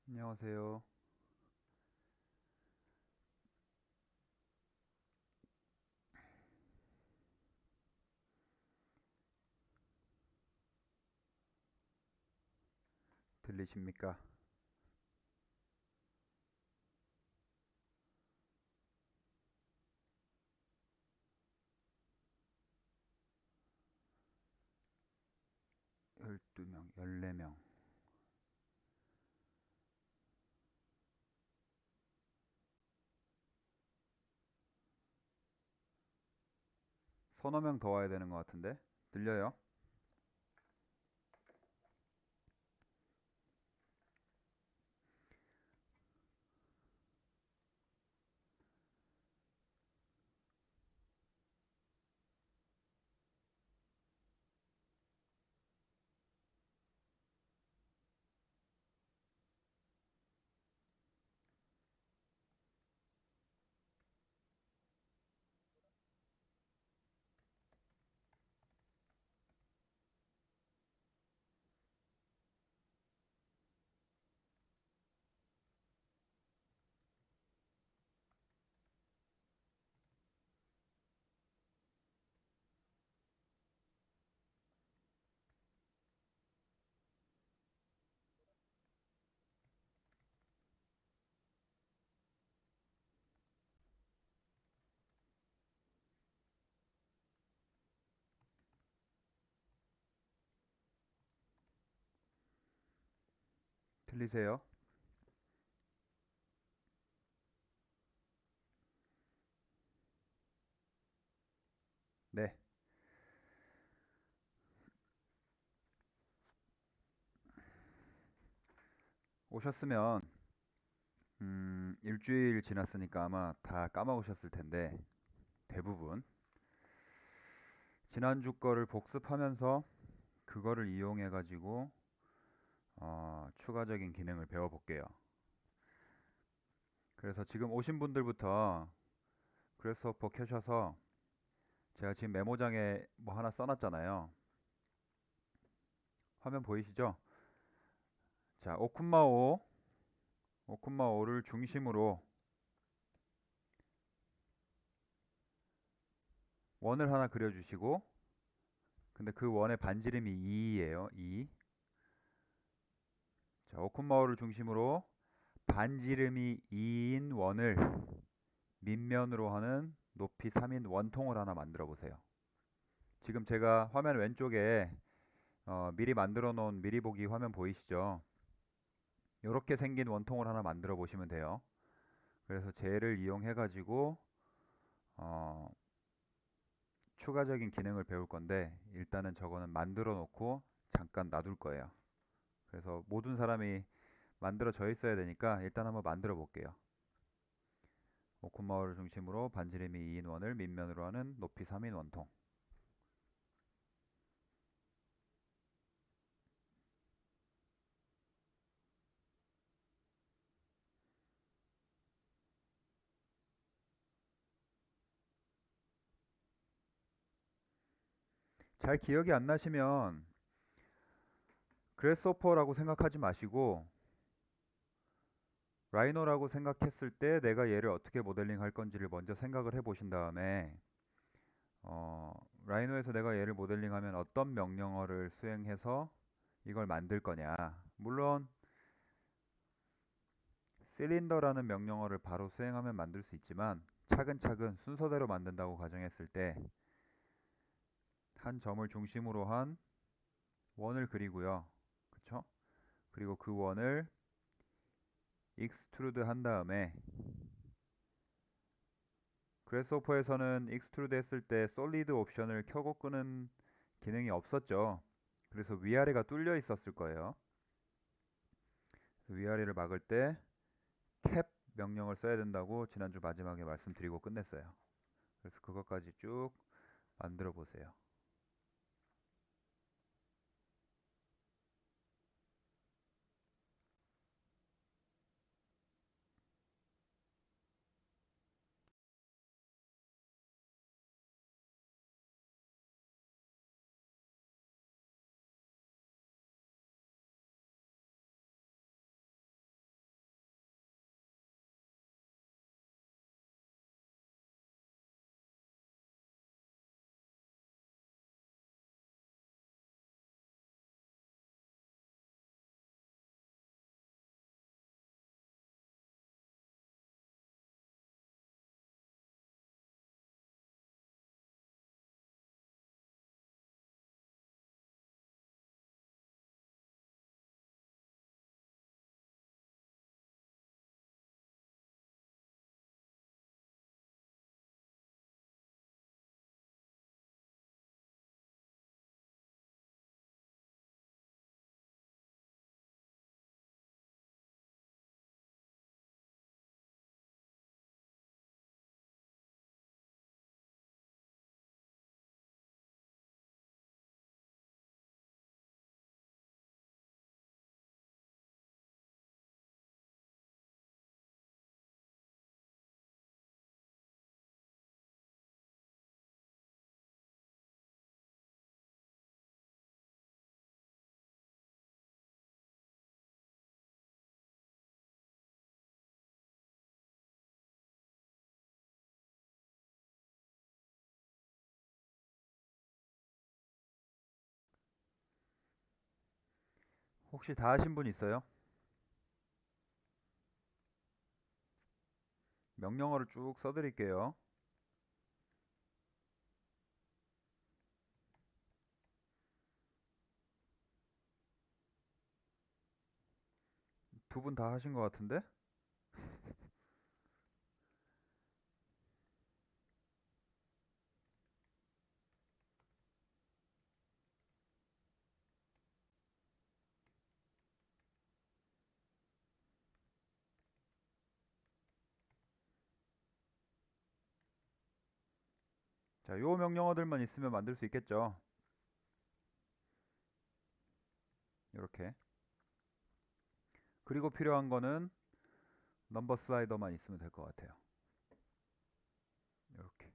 안녕하세요. 들리십니까? 열두 명 14명. 서너 명 더 와야 되는 것 같은데? 들려요? 들리세요? 네. 오셨으면, 일주일 지났으니까 아마 다 까먹으셨을 텐데, 대부분. 지난주 거를 복습하면서 그거를 이용해가지고, 추가적인 기능을 배워볼게요. 그래서 지금 오신 분들부터 그래스호퍼 켜셔서 제가 지금 메모장에 뭐 하나 써놨잖아요. 화면 보이시죠? 자, 오쿤마5를 중심으로 원을 하나 그려주시고, 근데 그 원의 반지름이 2예요. 2. 자, 오쿤마5를 중심으로 반지름이 2인 원을 밑면으로 하는 높이 3인 원통을 하나 만들어 보세요. 지금 제가 화면 왼쪽에 미리 만들어 놓은 미리 보기 화면 보이시죠? 이렇게 생긴 원통을 하나 만들어 보시면 돼요. 그래서 쟤를 이용해 가지고 어, 추가적인 기능을 배울 건데, 일단은 저거는 만들어 놓고 잠깐 놔둘 거예요. 그래서 모든 사람이 만들어져 있어야 되니까 일단 한번 만들어 볼게요. 오콘마을을 중심으로 반지름이 2인 원을 밑면으로 하는 높이 3인 원통. 잘 기억이 안 나시면 그래스호퍼라고 생각하지 마시고 라이노라고 생각했을 때 내가 얘를 어떻게 모델링 할 건지를 먼저 생각을 해 보신 다음에 어, 라이노에서 내가 얘를 모델링하면 어떤 명령어를 수행해서 이걸 만들 거냐. 물론 실린더라는 명령어를 바로 수행하면 만들 수 있지만 차근차근 순서대로 만든다고 가정했을 때 한 점을 중심으로 한 원을 그리고요. 그쵸? 그리고 그 원을 익스트루드 한 다음에, 그래스호퍼에서는 익스트루드 했을 때 솔리드 옵션을 켜고 끄는 기능이 없었죠. 그래서 위아래가 뚫려 있었을 거예요. 위아래를 막을 때 캡 명령을 써야 된다고 지난주 마지막에 말씀드리고 끝냈어요. 그래서 그것까지 쭉 만들어 보세요. 혹시 다 하신 분 있어요? 명령어를 쭉 써드릴게요. 두 분 다 하신 것 같은데? 자, 요 명령어들만 있으면 만들 수 있겠죠. 이렇게. 그리고 필요한 거는 넘버 슬라이더만 있으면 될 것 같아요. 이렇게.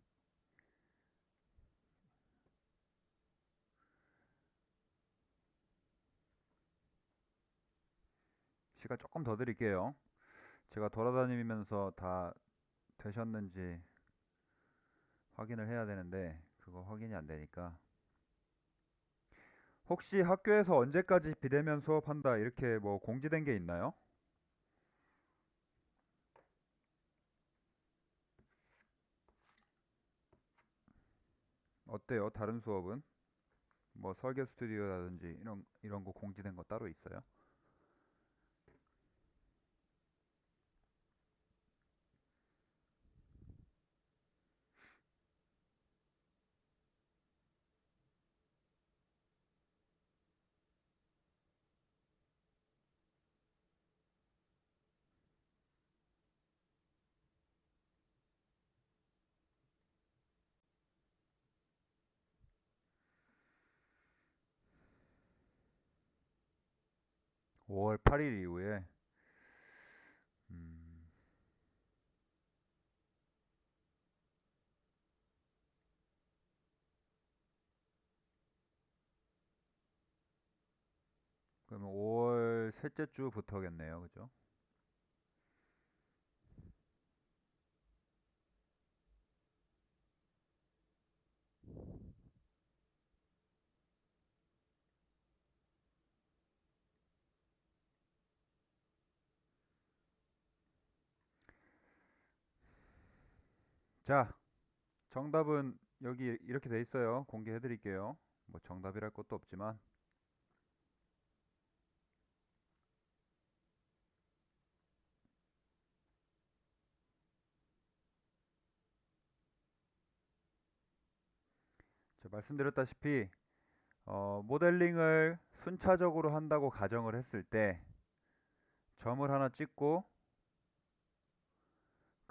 시간 조금 더 드릴게요. 제가 돌아다니면서 다 되셨는지 확인을 해야 되는데 그거 확인이 안 되니까. 혹시 학교에서 언제까지 비대면 수업한다 이렇게 뭐 공지된 게 있나요? 어때요? 다른 수업은? 뭐 설계 스튜디오라든지 이런 거 공지된 거 따로 있어요? 5월 8일 이후에 음, 그러면 5월 셋째 주부터겠네요. 그죠? 자, 정답은 여기 이렇게 돼 있어요. 공개해 드릴게요. 뭐 정답이랄 것도 없지만 제가 말씀드렸다시피 모델링을 순차적으로 한다고 가정을 했을 때 점을 하나 찍고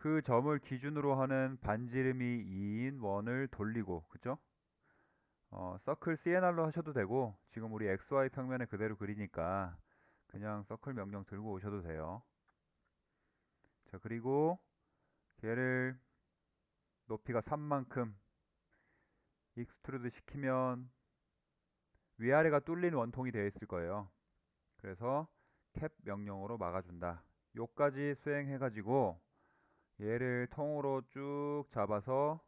그 점을 기준으로 하는 반지름이 2인 원을 돌리고, 그죠? 서클 CNR로 하셔도 되고 지금 우리 XY 평면에 그대로 그리니까 그냥 서클 명령 들고 오셔도 돼요. 자, 그리고 얘를 높이가 3만큼 익스트루드 시키면 위아래가 뚫린 원통이 되어 있을 거예요. 그래서 캡 명령으로 막아준다. 요까지 수행해 가지고 얘를 통으로 쭉 잡아서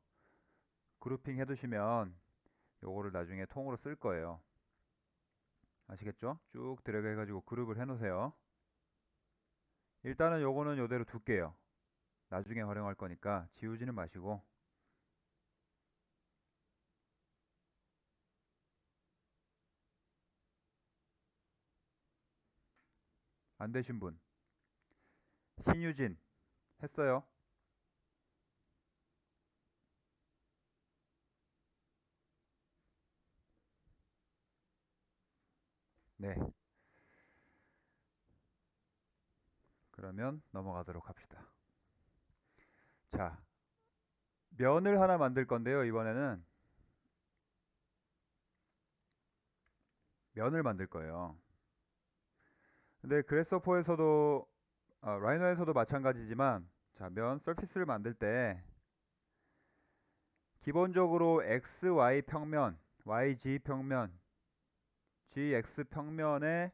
그룹핑 해 두시면 요거를 나중에 통으로 쓸 거예요. 아시겠죠? 쭉 드래그 해 가지고 그룹을 해 놓으세요. 일단은 요거는 요대로 둘게요. 나중에 활용할 거니까 지우지는 마시고. 안 되신 분 신유진 했어요. 네, 그러면 넘어가도록 합시다. 자, 면을 하나 만들 건데요. 이번에는 면을 만들 거예요. 근데 그래스호퍼에서도 라이노에서도 마찬가지지만, 자, 면 서피스를 만들 때 기본적으로 XY 평면, YG 평면, GX 평면에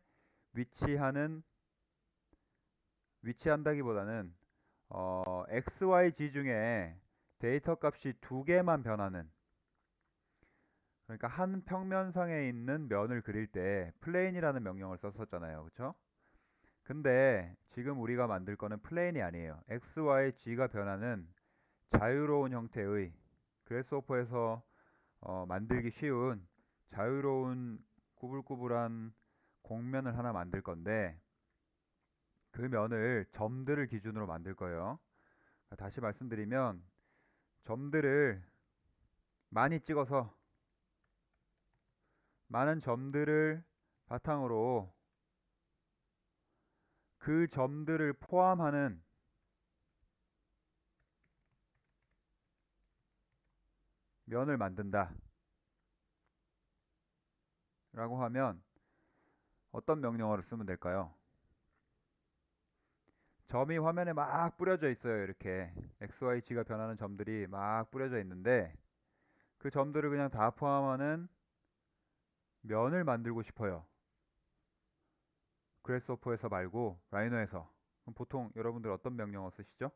위치하는 위치한다기보다는 XYG 중에 데이터 값이 두 개만 변하는, 그러니까 한 평면상에 있는 면을 그릴 때 플레인이라는 명령을 썼었잖아요. 그쵸? 근데 지금 우리가 만들 거는 플레인이 아니에요. x, y, g가 변하는 자유로운 형태의 그래스호퍼에서 만들기 쉬운 자유로운 구불구불한 공면을 하나 만들 건데 그 면을 점들을 기준으로 만들 거예요. 다시 말씀드리면 점들을 많이 찍어서 많은 점들을 바탕으로 그 점들을 포함하는 면을 만든다 라고 하면 어떤 명령어를 쓰면 될까요? 점이 화면에 막 뿌려져 있어요. 이렇게 x, y, g가 변하는 점들이 막 뿌려져 있는데 그 점들을 그냥 다 포함하는 면을 만들고 싶어요. 그래스호퍼에서 말고 라이노에서. 그럼 보통 여러분들 어떤 명령어 쓰시죠?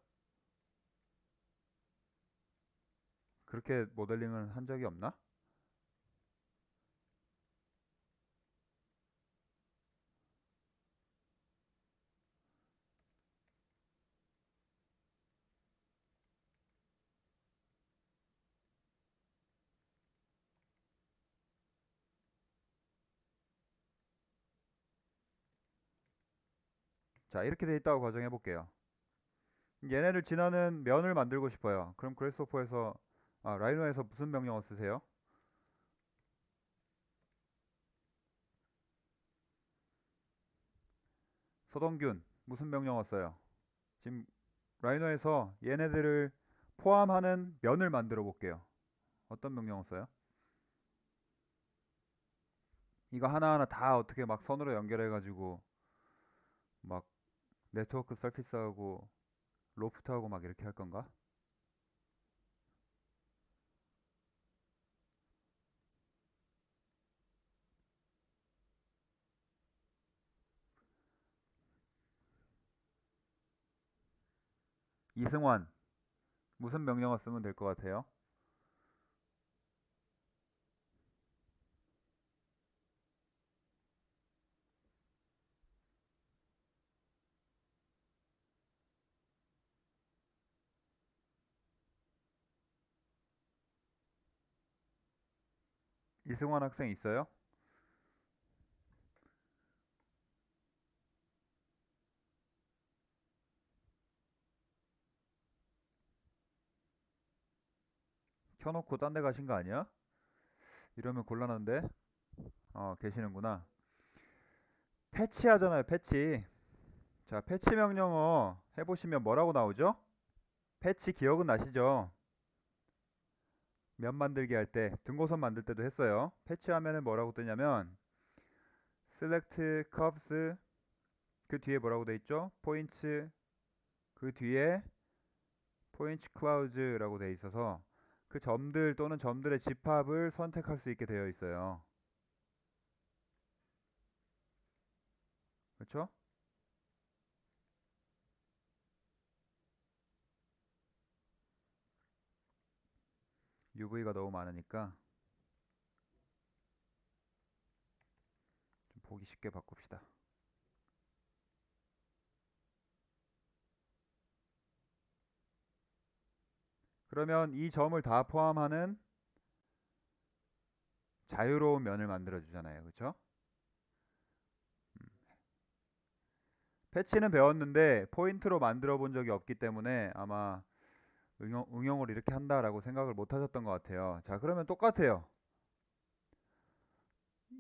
그렇게 모델링을 한 적이 없나? 자, 이렇게 돼 있다고 가정해 볼게요. 얘네를 지나는 면을 만들고 싶어요. 그럼 그래스호퍼에서 라이노에서 무슨 명령어 쓰세요? 서동균 무슨 명령어 써요? 지금 라이노에서 얘네들을 포함하는 면을 만들어 볼게요. 어떤 명령어 써요? 이거 하나하나 다 어떻게 막 선으로 연결해 가지고 막 네트워크 서피스하고 로프트하고 막 이렇게 할 건가? 이승환 무슨 명령어 쓰면 될 것 같아요? 이승환 학생 있어요? 켜놓고 딴 데 가신 거 아니야? 이러면 곤란한데? 계시는구나. 패치 하잖아요, 패치. 자, 패치 명령어 해보시면 뭐라고 나오죠? 패치 기억은 나시죠? 면 만들기 할 때, 등고선 만들 때도 했어요. 패치 하면은 뭐라고 뜨냐면 select curves 그 뒤에 뭐라고 돼 있죠? 포인트 그 뒤에 포인트 클라우즈라고 돼 있어서 그 점들 또는 점들의 집합을 선택할 수 있게 되어 있어요. 그렇죠? UV가 너무 많으니까 좀 보기 쉽게 바꿉시다. 그러면 이 점을 다 포함하는 자유로운 면을 만들어 주잖아요. 그렇죠? 패치는 배웠는데 포인트로 만들어 본 적이 없기 때문에 아마 응용을 이렇게 한다라고 생각을 못 하셨던 것 같아요. 자, 그러면 똑같아요.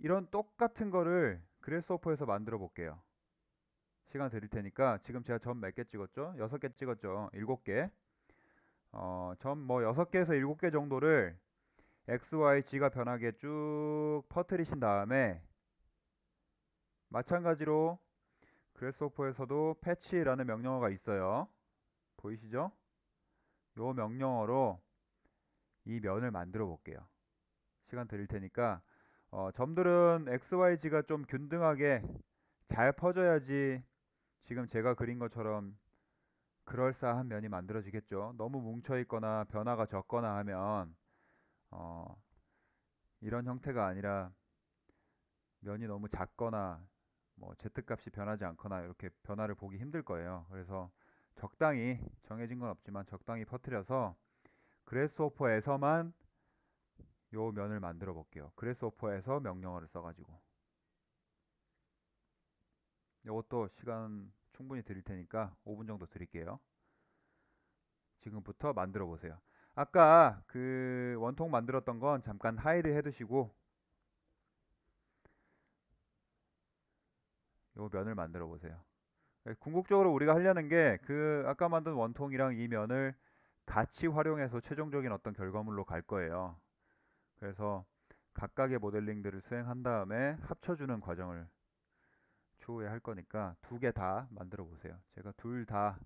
이런 똑같은 거를 그래스호퍼에서 만들어 볼게요. 시간 드릴 테니까 지금 제가 점 몇 개 찍었죠? 6개 찍었죠? 7개. 점 뭐 6개에서 7개 정도를 x, y, g가 변하게 쭉 퍼뜨리신 다음에 마찬가지로 그래스호퍼에서도 패치라는 명령어가 있어요. 보이시죠? 요 명령어로 이 면을 만들어 볼게요. 시간 드릴 테니까 점들은 x, y, g가 좀 균등하게 잘 퍼져야지 지금 제가 그린 것처럼 그럴싸한 면이 만들어지겠죠. 너무 뭉쳐 있거나 변화가 적거나 하면 어, 이런 형태가 아니라 면이 너무 작거나 뭐 Z값이 변하지 않거나 이렇게 변화를 보기 힘들 거예요. 그래서 적당히 정해진 건 없지만 적당히 퍼뜨려서 그래스호퍼에서만 요 면을 만들어 볼게요. 그래스호퍼에서 명령어를 써가지고 요것도 시간 충분히 드릴 테니까 5분 정도 드릴게요. 지금부터 만들어 보세요. 아까 그 원통 만들었던 건 잠깐 하이드 해 두시고 요 면을 만들어 보세요. 궁극적으로 우리가 하려는 게 그 아까 만든 원통이랑 이 면을 같이 활용해서 최종적인 어떤 결과물로 갈 거예요. 그래서 각각의 모델링들을 수행한 다음에 합쳐주는 과정을 추후에 할 거니까 두 개 다 만들어 보세요. 제가 둘 다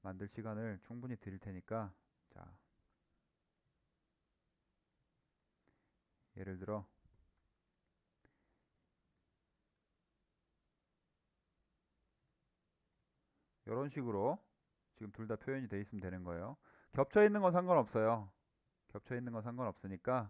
만들 시간을 충분히 드릴 테니까 자, 예를 들어 이런 식으로 지금 둘 다 표현이 돼 있으면 되는 거예요. 겹쳐 있는 건 상관없어요. 겹쳐 있는 건 상관없으니까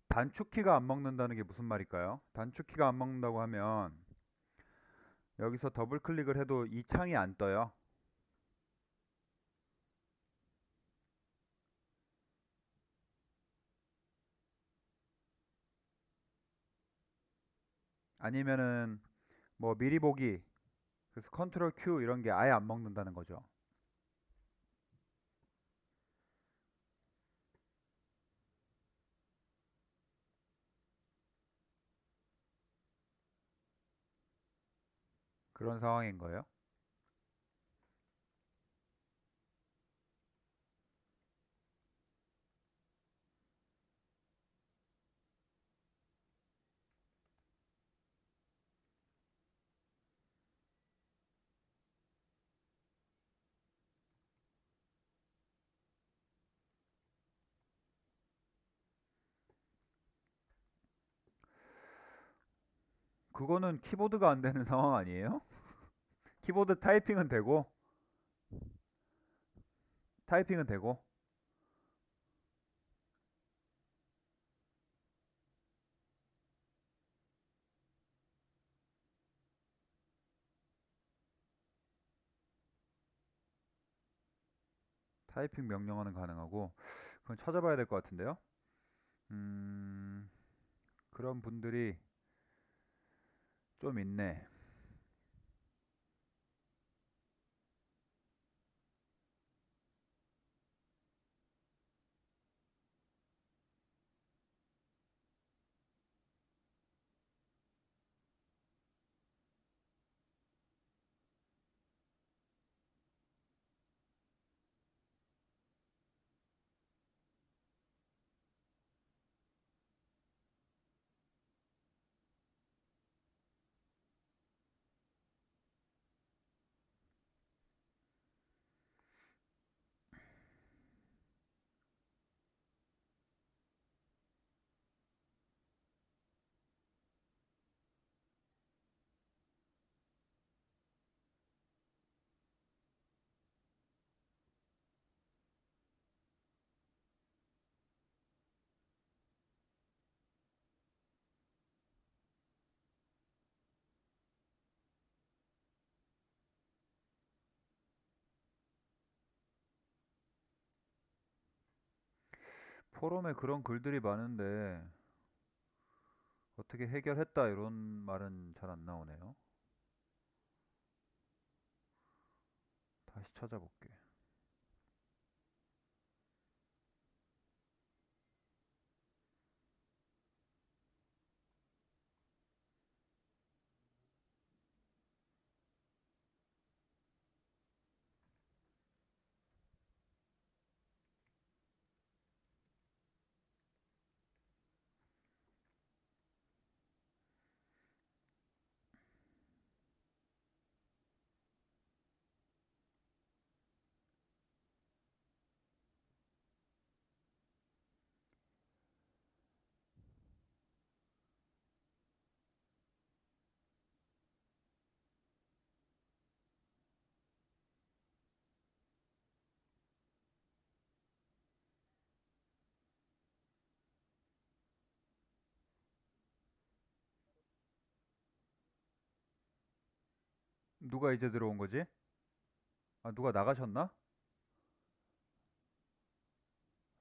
단축키가 안 먹는다는 게 무슨 말일까요? 단축키가 안 먹는다고 하면 여기서 더블 클릭을 해도 이 창이 안 떠요. 아니면은 뭐 미리 보기, 그래서 컨트롤 Q 이런 게 아예 안 먹는다는 거죠. 그런 상황인 거예요. 그거는 키보드가 안 되는 상황 아니에요? 키보드 타이핑은 되고, 타이핑은 되고, 타이핑 명령어는 가능하고, 그건 찾아봐야 될 것 같은데요? 음, 그런 분들이 좀 있네. 포럼에 그런 글들이 많은데, 어떻게 해결했다 이런 말은 잘 안 나오네요. 다시 찾아볼게. 누가 이제 들어온 거지? 아, 누가 나가셨나?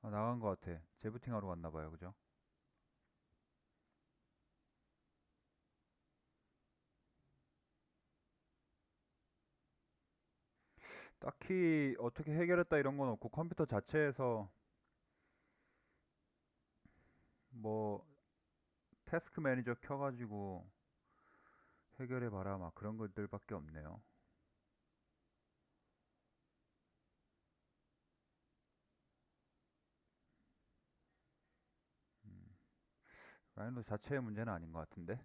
아, 나간 것 같아. 재부팅 하러 갔나 봐요. 그죠? 딱히 어떻게 해결했다 이런 건 없고 컴퓨터 자체에서 뭐 태스크 매니저 켜가지고 해결해봐라 막 그런 것들밖에 없네요. 라인도 자체의 문제는 아닌 것 같은데.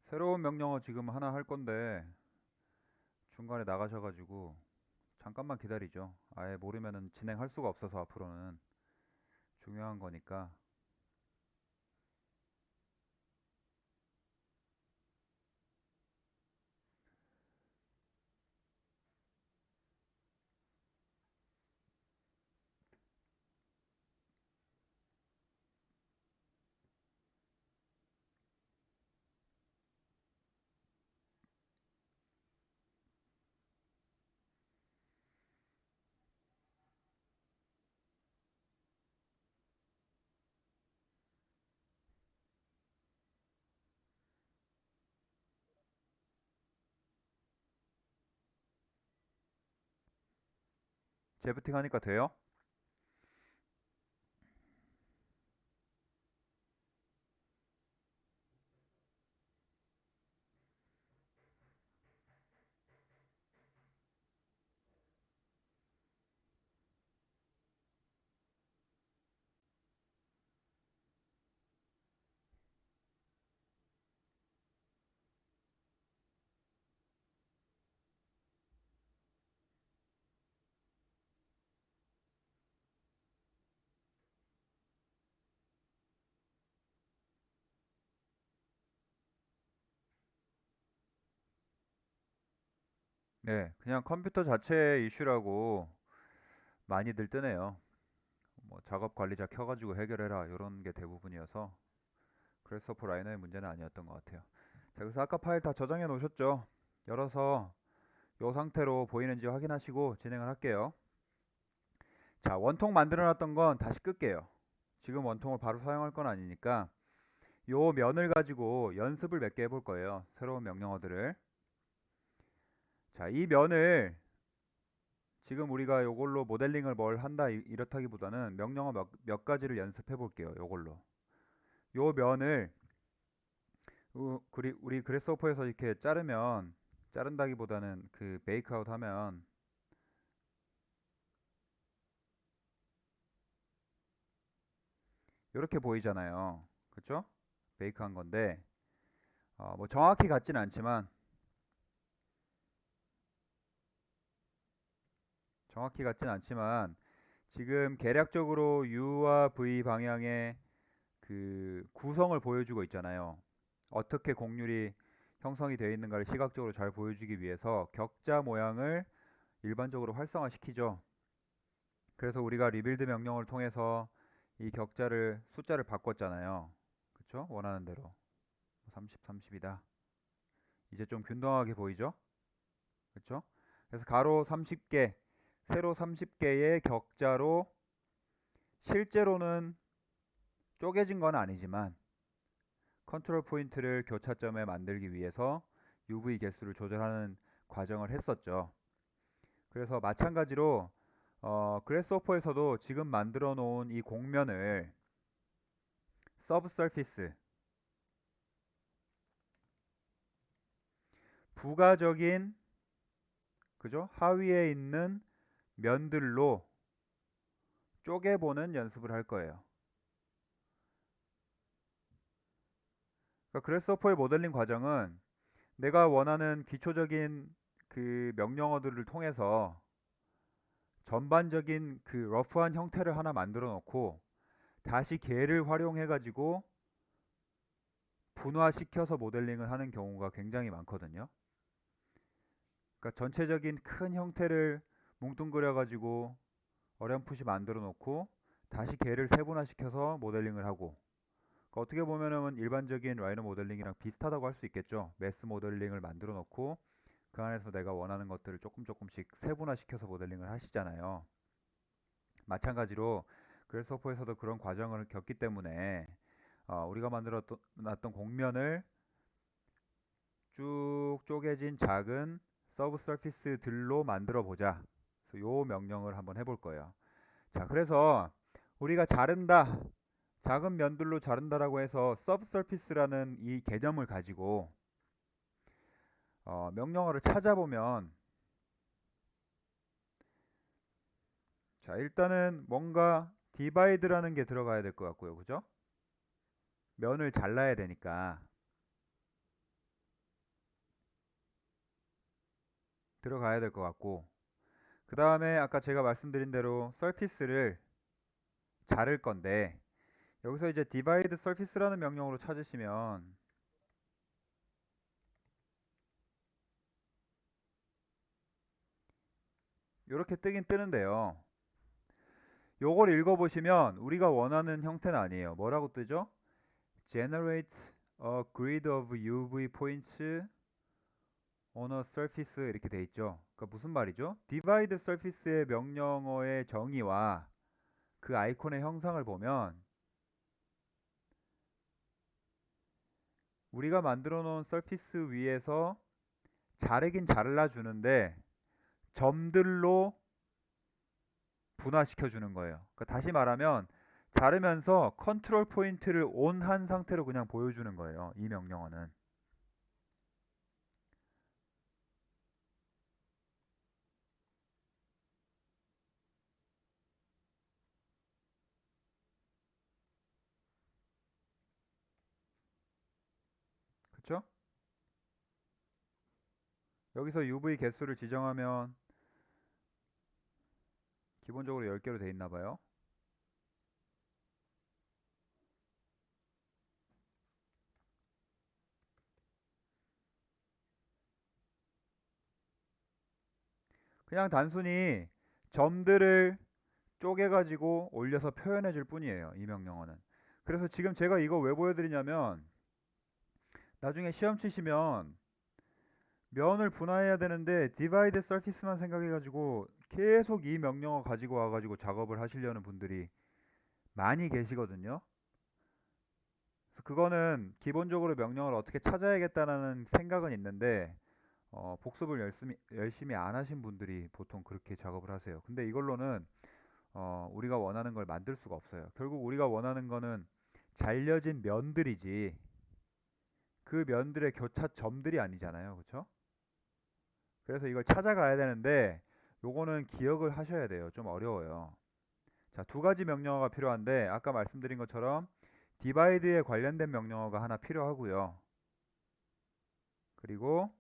새로운 명령어 지금 하나 할 건데 중간에 나가셔가지고 잠깐만 기다리죠. 아예 모르면은 진행할 수가 없어서 앞으로는 중요한 거니까. 재부팅 하니까 돼요? 네, 그냥 컴퓨터 자체의 이슈라고 많이들 뜨네요. 뭐 작업 관리자 켜가지고 해결해라 이런 게 대부분이어서 그래서퍼 라이너의 문제는 아니었던 것 같아요. 자, 그래서 아까 파일 다 저장해 놓으셨죠? 열어서 이 상태로 보이는지 확인하시고 진행을 할게요. 자, 원통 만들어 놨던 건 다시 끌게요. 지금 원통을 바로 사용할 건 아니니까 요 면을 가지고 연습을 몇 개 해볼 거예요. 새로운 명령어들을. 자, 이 면을 지금 우리가 요걸로 모델링을 뭘 한다 이렇다기보다는 명령어 몇 가지를 연습해 볼게요. 요걸로. 요 면을 우리 그래스호퍼에서 이렇게 자르면 자른다기보다는 그 베이크아웃 하면 이렇게 보이잖아요. 그쵸? 베이크한 건데 뭐 정확히 같진 않지만 지금 계략적으로 U와 V 방향의 그 구성을 보여주고 있잖아요. 어떻게 곡률이 형성이 되어 있는가를 시각적으로 잘 보여주기 위해서 격자 모양을 일반적으로 활성화시키죠. 그래서 우리가 리빌드 명령을 통해서 이 격자를 숫자를 바꿨잖아요. 그쵸? 원하는 대로 30, 30이다. 이제 좀 균등하게 보이죠? 그쵸? 그래서 가로 30개, 세로 30개의 격자로 실제로는 쪼개진 건 아니지만 컨트롤 포인트를 교차점에 만들기 위해서 UV 개수를 조절하는 과정을 했었죠. 그래서 마찬가지로 그래스호퍼에서도 지금 만들어 놓은 이 곡면을 서브서피스 부가적인 그죠? 하위에 있는 면들로 쪼개보는 연습을 할 거예요. 그러니까 그래스호퍼의 모델링 과정은 내가 원하는 기초적인 그 명령어들을 통해서 전반적인 그 러프한 형태를 하나 만들어 놓고 다시 걔를 활용해 가지고 분화시켜서 모델링을 하는 경우가 굉장히 많거든요. 그러니까 전체적인 큰 형태를 뭉뚱그려 가지고 어렴풋이 만들어 놓고 다시 걔를 세분화시켜서 모델링을 하고 그러니까 어떻게 보면은 일반적인 라이노 모델링이랑 비슷하다고 할 수 있겠죠. 매스 모델링을 만들어 놓고 그 안에서 내가 원하는 것들을 조금씩 세분화시켜서 모델링을 하시잖아요. 마찬가지로 그래스호퍼에서도 그런 과정을 겪기 때문에 우리가 만들어 놨던 곡면을 쭉 쪼개진 작은 서브 서피스들로 만들어 보자. 요 명령을 한번 해볼 거예요. 자, 그래서 우리가 자른다, 작은 면들로 자른다라고 해서 서브 서피스라는 이 개념을 가지고 명령어를 찾아보면 자, 일단은 뭔가 디바이드라는 게 들어가야 될 것 같고요. 그죠? 면을 잘라야 되니까 들어가야 될 것 같고 그 다음에 아까 제가 말씀드린 대로 서피스를 자를 건데 여기서 이제 divide surface라는 명령으로 찾으시면 이렇게 뜨긴 뜨는데요. 요걸 읽어보시면 우리가 원하는 형태는 아니에요. 뭐라고 뜨죠? Generate a grid of UV points on a surface 이렇게 돼 있죠. 그러니까 무슨 말이죠? divide surface의 명령어의 정의와 그 아이콘의 형상을 보면 우리가 만들어 놓은 서피스 위에서 자르긴 잘라주는데 점들로 분화시켜 주는 거예요. 그러니까 다시 말하면 자르면서 컨트롤 포인트를 온한 상태로 그냥 보여주는 거예요. 이 명령어는. 그쵸? 여기서 UV 개수를 지정하면 기본적으로 10개로 돼 있나 봐요. 그냥 단순히 점들을 쪼개가지고 올려서 표현해 줄 뿐이에요. 이 명령어는. 그래서 지금 제가 이거 왜 보여드리냐면 나중에 시험 치시면 면을 분화해야 되는데 divide surface만 생각해가지고 계속 이 명령어 가지고 와가지고 작업을 하시려는 분들이 많이 계시거든요. 그래서 그거는 기본적으로 명령어를 어떻게 찾아야겠다라는 생각은 있는데 복습을 열심히 안 하신 분들이 보통 그렇게 작업을 하세요. 근데 이걸로는 우리가 원하는 걸 만들 수가 없어요. 결국 우리가 원하는 거는 잘려진 면들이지 그 면들의 교차점들이 아니잖아요. 그렇죠? 그래서 이걸 찾아가야 되는데 요거는 기억을 하셔야 돼요. 좀 어려워요. 자, 두 가지 명령어가 필요한데 아까 말씀드린 것처럼 divide에 관련된 명령어가 하나 필요하고요. 그리고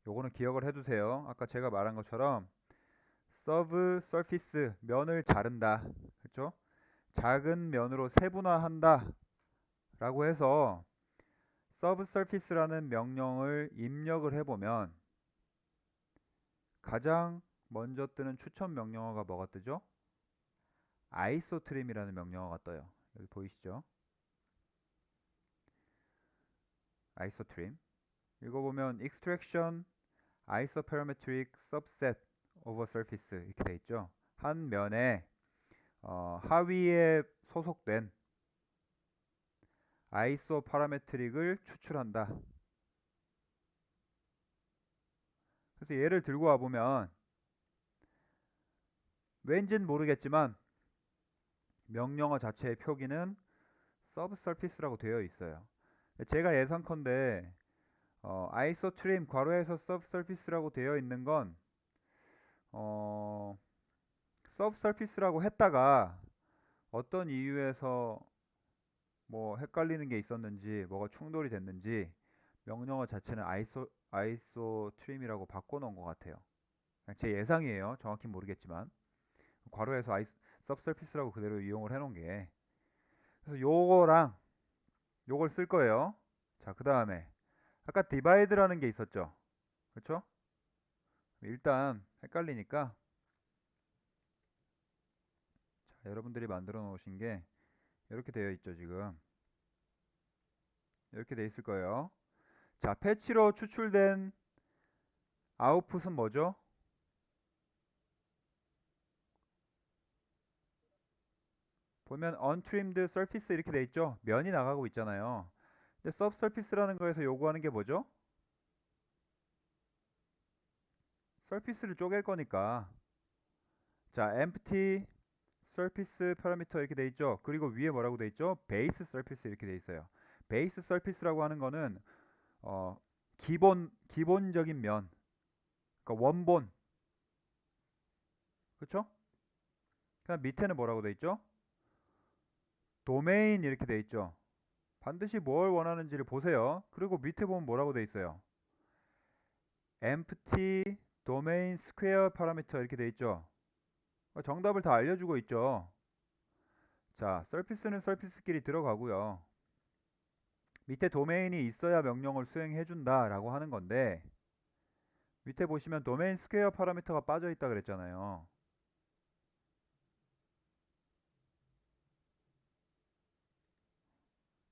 요거는 기억을 해두세요. 아까 제가 말한 것처럼 subsurface 면을 자른다. 그렇죠? 작은 면으로 세분화한다 라고 해서 subsurface라는 명령을 입력을 해보면 가장 먼저 뜨는 추천 명령어가 뭐가 뜨죠? isotrim이라는 명령어가 떠요. 여기 보이시죠? isotrim. 읽어보면 extraction isoperimetric subset of a surface 이렇게 돼 있죠. 한 면에 하위에 소속된 아이소파라메트릭을 추출한다. 그래서 예를 들고 와보면 왠진 모르겠지만 명령어 자체의 표기는 subsurface라고 되어 있어요. 제가 예상컨대 아이소트림 괄호에서 subsurface라고 되어 있는 건 subsurface라고 했다가 어떤 이유에서 뭐 헷갈리는 게 있었는지 뭐가 충돌이 됐는지 명령어 자체는 아이소트림이라고 바꿔놓은 것 같아요. 그냥 제 예상이에요. 정확히 모르겠지만 괄호에서 subsurface라고 그대로 이용을 해놓은 게 그래서 요거랑 요걸 쓸 거예요. 자, 그 다음에 아까 divide라는 게 있었죠. 그렇죠? 일단 헷갈리니까 자, 여러분들이 만들어 놓으신 게 이렇게 되어 있죠. 지금 이렇게 돼 있을 거예요. 자, 패치로 추출된 아웃풋은 뭐죠? 보면 untrimmed surface 이렇게 돼 있죠. 면이 나가고 있잖아요. 근데 subsurface라는 거에서 요구하는 게 뭐죠? surface를 쪼갤 거니까 자, empty surface parameter 이렇게 돼 있죠. 그리고 위에 뭐라고 돼 있죠? base surface 이렇게 돼 있어요. base surface라고 하는 거는 기본적인 면, 그러니까 원본, 그렇죠? 그다음 밑에는 뭐라고 돼 있죠? 도메인 이렇게 돼 있죠. 반드시 뭘 원하는지를 보세요. 그리고 밑에 보면 뭐라고 돼 있어요? empty domain square parameter 이렇게 돼 있죠. 정답을 다 알려주고 있죠. 자, surface는 surface끼리 들어가고요. 밑에 도메인이 있어야 명령을 수행해 준다라고 하는 건데 밑에 보시면 도메인 스퀘어 파라미터가 빠져 있다 그랬잖아요.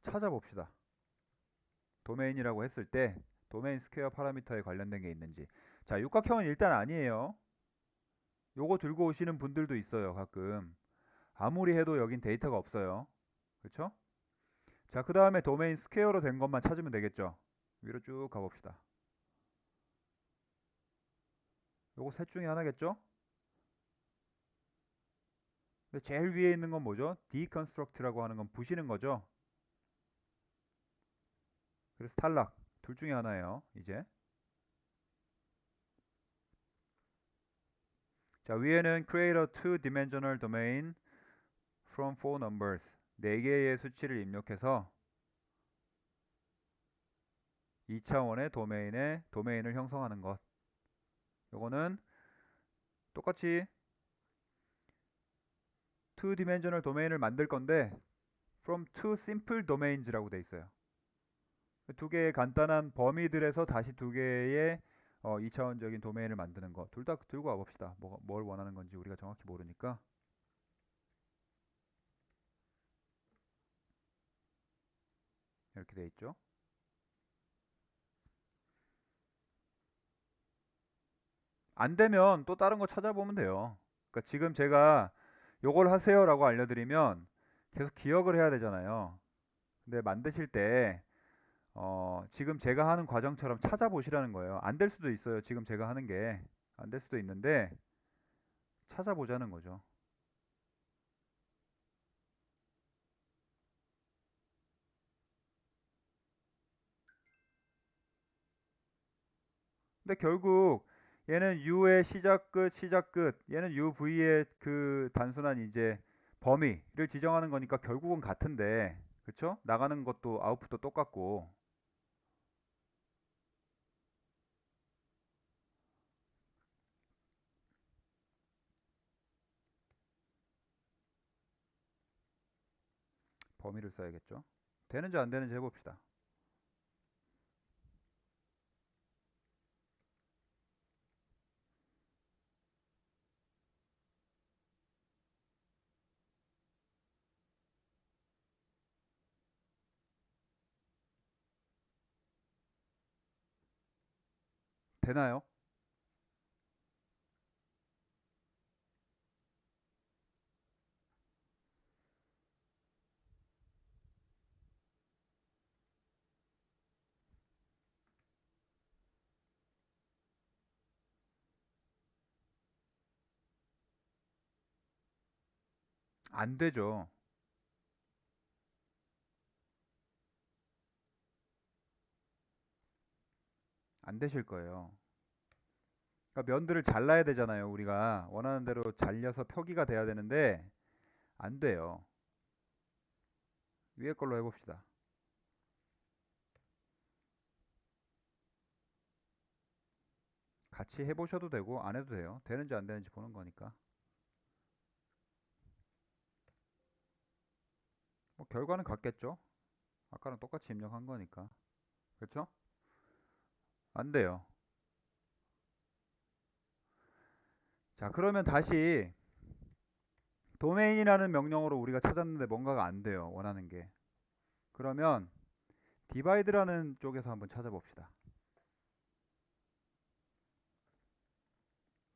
찾아봅시다. 도메인이라고 했을 때 도메인 스퀘어 파라미터에 관련된 게 있는지. 자, 육각형은 일단 아니에요. 요거 들고 오시는 분들도 있어요. 가끔 아무리 해도 여긴 데이터가 없어요. 그렇죠? 자, 그 다음에 도메인 스퀘어로 된 것만 찾으면 되겠죠. 위로 쭉 가봅시다. 요거 셋 중에 하나겠죠? 근데 제일 위에 있는 건 뭐죠? deconstruct라고 하는 건 부시는 거죠. 그래서 탈락. 둘 중에 하나예요. 이제 자, 위에는 create a two-dimensional domain from four numbers. 네 개의 수치를 입력해서 2차원의 도메인을 형성하는 것. 요거는 똑같이 two-dimensional 도메인을 만들 건데 from two simple domains라고 돼 있어요. 두 개의 간단한 범위들에서 다시 두 개의 2차원적인 도메인을 만드는 거 둘 다 들고 와봅시다. 뭘 원하는 건지 우리가 정확히 모르니까. 이렇게 돼 있죠. 안 되면 또 다른 거 찾아보면 돼요. 그러니까 지금 제가 요걸 하세요라고 알려드리면 계속 기억을 해야 되잖아요. 근데 만드실 때 지금 제가 하는 과정처럼 찾아보시라는 거예요. 안 될 수도 있어요. 지금 제가 하는 게 안 될 수도 있는데 찾아보자는 거죠. 근데 결국 얘는 U의 시작 끝 시작 끝 얘는 UV의 그 단순한 이제 범위를 지정하는 거니까 결국은 같은데 그쵸? 나가는 것도 아웃풋도 똑같고 범위를 써야겠죠. 되는지 안 되는지 해봅시다. 되나요? 안 되죠. 안 되실 거예요. 그러니까 면들을 잘라야 되잖아요. 우리가 원하는 대로 잘려서 표기가 돼야 되는데 안 돼요. 위에 걸로 해봅시다. 같이 해보셔도 되고 안 해도 돼요. 되는지 안 되는지 보는 거니까. 뭐 결과는 같겠죠. 아까랑 똑같이 입력한 거니까. 그렇죠? 안 돼요. 자, 그러면 다시 도메인이라는 명령어로 우리가 찾았는데 뭔가가 안 돼요. 원하는 게. 그러면 디바이드라는 쪽에서 한번 찾아봅시다.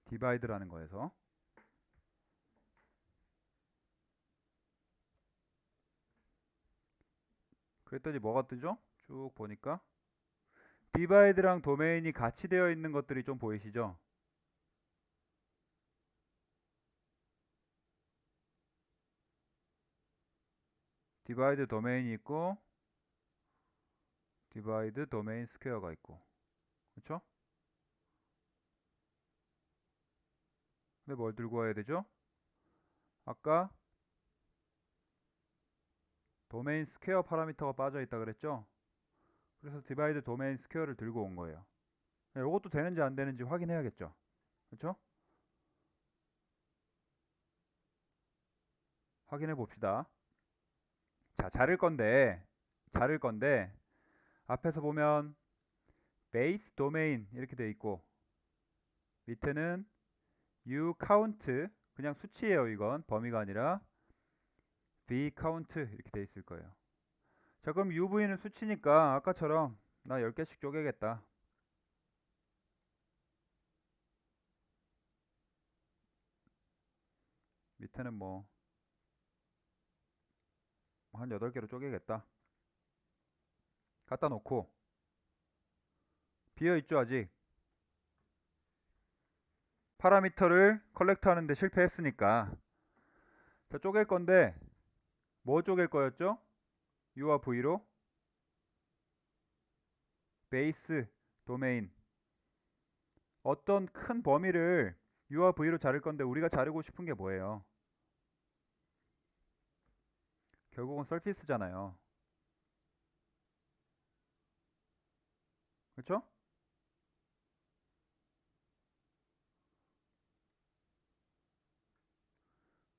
디바이드라는 거에서 그랬더니 뭐가 뜨죠? 쭉 보니까 디바이드랑 도메인이 같이 되어 있는 것들이 좀 보이시죠? 디바이드 도메인이 있고 디바이드 도메인 스퀘어가 있고 그렇죠? 근데 뭘 들고 와야 되죠? 아까 도메인 스퀘어 파라미터가 빠져 있다 그랬죠? 그래서 디바이드 도메인 스퀘어를 들고 온 거예요. 이것도 되는지 안 되는지 확인해야겠죠? 그렇죠? 확인해 봅시다. 자, 자를 건데 앞에서 보면 베이스 도메인 이렇게 돼 있고 밑에는 u count 그냥 수치예요. 이건 범위가 아니라 v count 이렇게 돼 있을 거예요. 자, 그럼 uv는 수치니까 아까처럼 나 10개씩 쪼개겠다. 밑에는 뭐 한 8개로 쪼개겠다. 갖다 놓고 비어 있죠, 아직. 파라미터를 컬렉트 하는데 실패했으니까 자, 쪼갤 건데 뭐 쪼갤 거였죠? u와 v로 베이스 도메인 어떤 큰 범위를 u와 v로 자를 건데 우리가 자르고 싶은 게 뭐예요? 결국은 서피스잖아요. 그렇죠?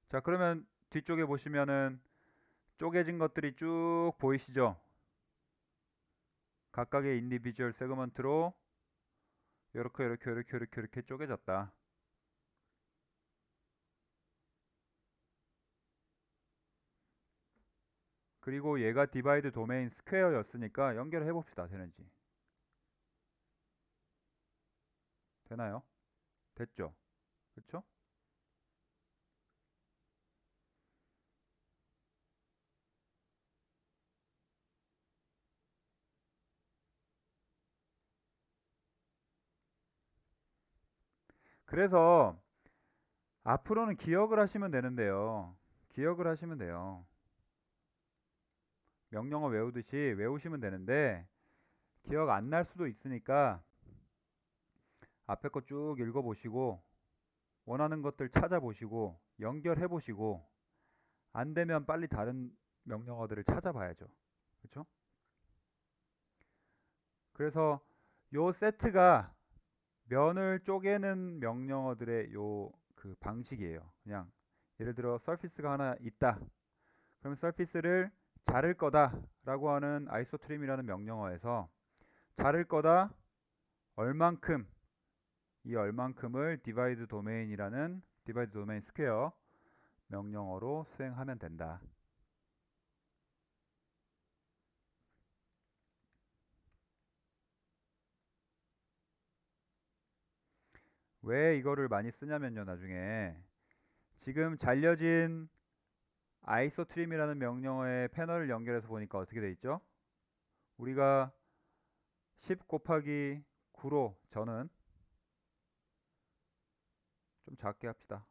자, 그러면 뒤쪽에 보시면은 쪼개진 것들이 쭉 보이시죠? 각각의 인디비주얼 세그먼트로 이렇게 쪼개졌다. 그리고 얘가 디바이드 도메인 스퀘어였으니까 연결해 봅시다. 되는지. 되나요? 됐죠? 그쵸? 그래서 앞으로는 기억을 하시면 되는데요. 기억을 하시면 돼요. 명령어 외우듯이 외우시면 되는데 기억 안 날 수도 있으니까 앞에 거 쭉 읽어보시고 원하는 것들 찾아보시고 연결해보시고 안 되면 빨리 다른 명령어들을 찾아봐야죠. 그렇죠? 그래서 요 세트가 면을 쪼개는 명령어들의 요 그 방식이에요. 그냥 예를 들어 서피스가 하나 있다. 그럼 서피스를 자를 거다라고 하는 아이소트림이라는 명령어에서 자를 거다 얼만큼 이 얼만큼을 디바이드 도메인이라는 디바이드 도메인 스퀘어 명령어로 수행하면 된다. 왜 이거를 많이 쓰냐면요, 나중에 지금 잘려진 아이소트림이라는 명령어의 패널을 연결해서 보니까 어떻게 돼 있죠? 우리가 10 곱하기 9로 저는 좀 작게 합시다.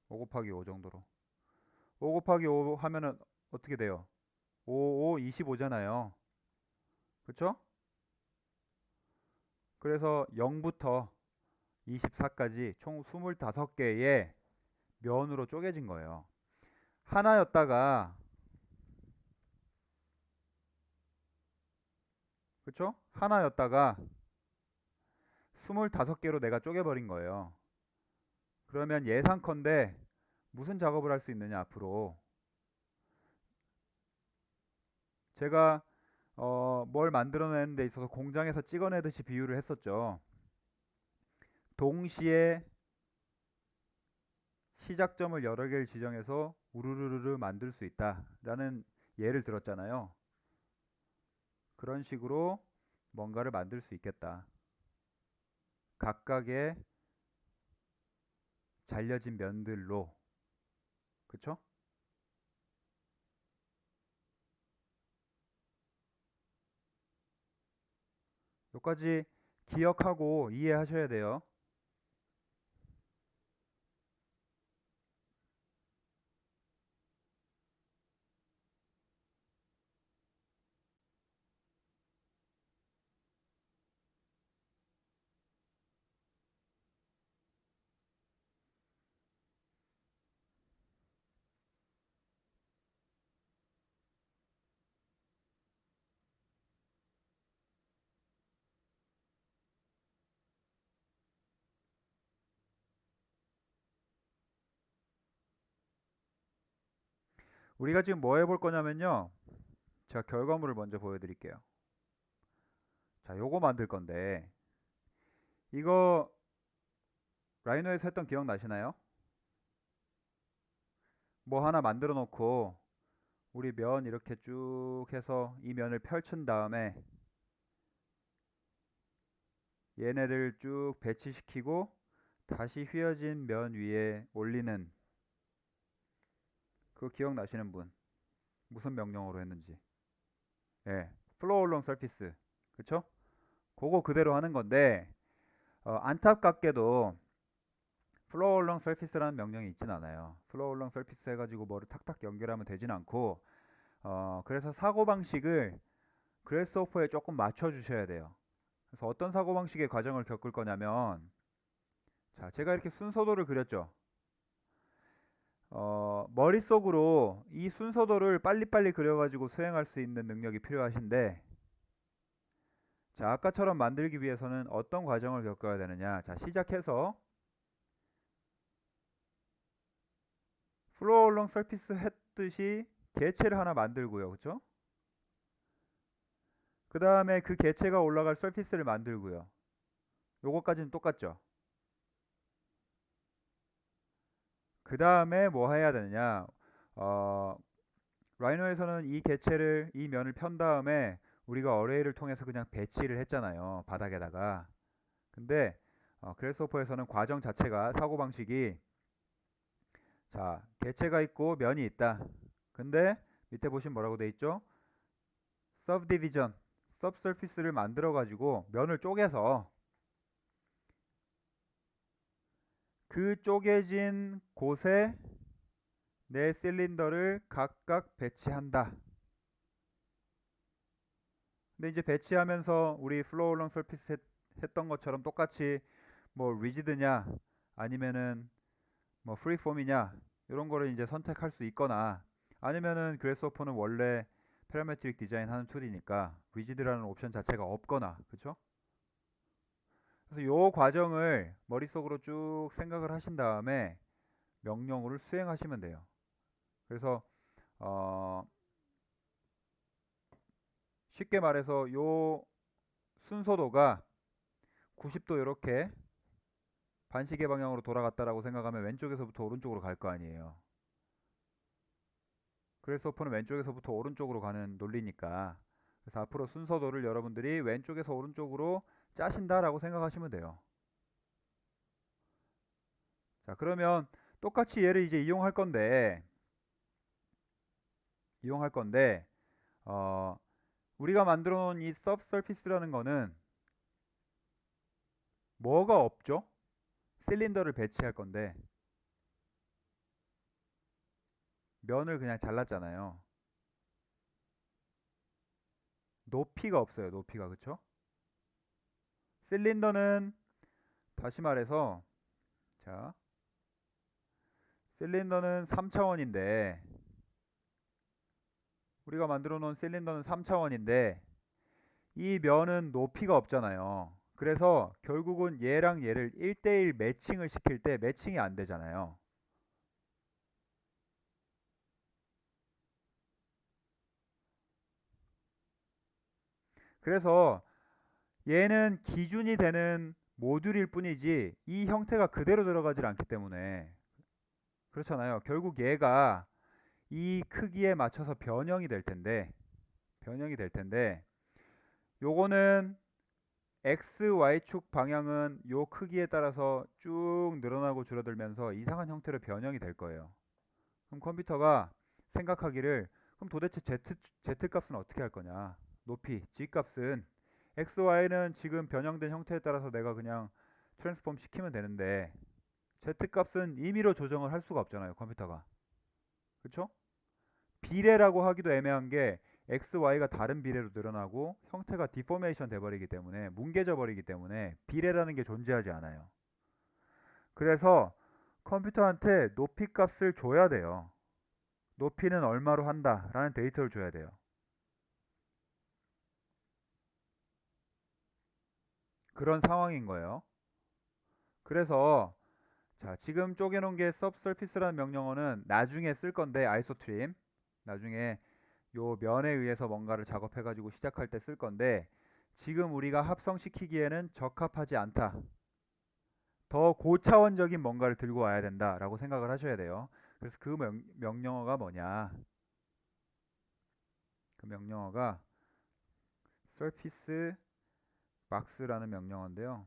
5 곱하기 5 정도로. 5 곱하기 5 하면은 어떻게 돼요? 5, 5, 25잖아요. 그쵸? 그래서 0부터 24까지 총 25개의 면으로 쪼개진 거예요. 하나였다가, 그쵸? 하나였다가 25개로 내가 쪼개버린 거예요. 그러면 예상컨대 무슨 작업을 할 수 있느냐, 앞으로. 제가 뭘 만들어내는 데 있어서 공장에서 찍어내듯이 비유를 했었죠. 동시에 시작점을 여러 개를 지정해서 우르르르 만들 수 있다라는 예를 들었잖아요. 그런 식으로 뭔가를 만들 수 있겠다. 각각의 잘려진 면들로. 그쵸? 여기까지 기억하고 이해하셔야 돼요. 우리가 지금 뭐 해볼 거냐면요. 제가 결과물을 먼저 보여드릴게요. 자, 요거 만들 건데 이거 라이노에서 했던 기억 나시나요? 뭐 하나 만들어 놓고 우리 면 이렇게 쭉 해서 이 면을 펼친 다음에 얘네를 쭉 배치시키고 다시 휘어진 면 위에 올리는 그거 기억나시는 분? 무슨 명령어로 했는지. 예, 플로우 얼롱 서피스. 그쵸? 그거 그대로 하는 건데 안타깝게도 플로우 얼롱 서피스라는 명령이 있진 않아요. 플로우 얼롱 서피스 해가지고 뭐를 탁탁 연결하면 되진 않고 그래서 사고방식을 그래스호퍼에 조금 맞춰주셔야 돼요. 그래서 어떤 사고방식의 과정을 겪을 거냐면 자, 제가 이렇게 순서도를 그렸죠. 머릿속으로 이 순서도를 빨리빨리 그려가지고 수행할 수 있는 능력이 필요하신데 자, 아까처럼 만들기 위해서는 어떤 과정을 겪어야 되느냐. 자, 시작해서 플로어 얼롱 서피스 했듯이 개체를 하나 만들고요. 그쵸? 그 다음에 그 개체가 올라갈 서피스를 만들고요. 요거까지는 똑같죠. 그 다음에 뭐 해야 되느냐? 어, 라이노에서는 이 면을 편 다음에 우리가 어레이를 통해서 그냥 배치를 했잖아요. 바닥에다가. 근데 그래스호퍼에서는 과정 자체가 사고방식이, 자, 개체가 있고 면이 있다. 근데 밑에 보시면 뭐라고 돼 있죠? subdivision, subsurface를 만들어 가지고 면을 쪼개서 그 쪼개진 곳에 내 실린더를 각각 배치한다. 근데 이제 배치하면서 우리 플로우 얼렁 서피스 했던 것처럼 똑같이 뭐 리지드냐 아니면은 뭐 프리폼이냐 이런 거를 이제 선택할 수 있거나, 아니면은 그래스호퍼는 원래 파라메트릭 디자인 하는 툴이니까 리지드라는 옵션 자체가 없거나, 그쵸? 그래서 요 과정을 머릿속으로 쭉 생각을 하신 다음에 명령어를 수행하시면 돼요. 그래서 어 쉽게 말해서 요 순서도가 90도 이렇게 반시계 방향으로 돌아갔다라고 생각하면 왼쪽에서부터 오른쪽으로 갈 거 아니에요. 그래스호퍼는 왼쪽에서부터 오른쪽으로 가는 논리니까. 그래서 앞으로 순서도를 여러분들이 왼쪽에서 오른쪽으로 짜신다라고 생각하시면 돼요. 자, 그러면 똑같이 얘를 이제 이용할 건데 어, 우리가 만들어 놓은 이 subsurface라는 거는 뭐가 없죠? 실린더를 배치할 건데 면을 그냥 잘랐잖아요. 높이가 없어요. 높이가. 그쵸? 실린더는 다시 말해서, 자, 실린더는 3차원인데 우리가 만들어 놓은 실린더는 3차원인데 이 면은 높이가 없잖아요. 그래서 결국은 얘랑 얘를 1대1 매칭을 시킬 때 매칭이 안 되잖아요. 그래서 얘는 기준이 되는 모듈일 뿐이지 이 형태가 그대로 들어가질 않기 때문에, 그렇잖아요. 결국 얘가 이 크기에 맞춰서 변형이 될 텐데 요거는 x, y축 방향은 요 크기에 따라서 쭉 늘어나고 줄어들면서 이상한 형태로 변형이 될 거예요. 그럼 컴퓨터가 생각하기를, 그럼 도대체 z 값은 어떻게 할 거냐? 높이, g 값은 x, y는 지금 변형된 형태에 따라서 내가 그냥 트랜스폼 시키면 되는데 z 값은 임의로 조정을 할 수가 없잖아요, 컴퓨터가. 그쵸? 비례라고 하기도 애매한 게 x, y가 다른 비례로 늘어나고 형태가 디포메이션 돼버리기 때문에, 뭉개져 버리기 때문에 비례라는 게 존재하지 않아요. 그래서 컴퓨터한테 높이 값을 줘야 돼요. 높이는 얼마로 한다 라는 데이터를 줘야 돼요. 그런 상황인 거예요. 그래서 자, 지금 쪼개놓은 게 subsurface라는 명령어는 나중에 쓸 건데, 아이소트림 나중에 요 면에 의해서 뭔가를 작업해 가지고 시작할 때 쓸 건데, 지금 우리가 합성시키기에는 적합하지 않다. 더 고차원적인 뭔가를 들고 와야 된다라고 생각을 하셔야 돼요. 그래서 그 명령어가 뭐냐? 그 명령어가 surface box라는 명령어인데요.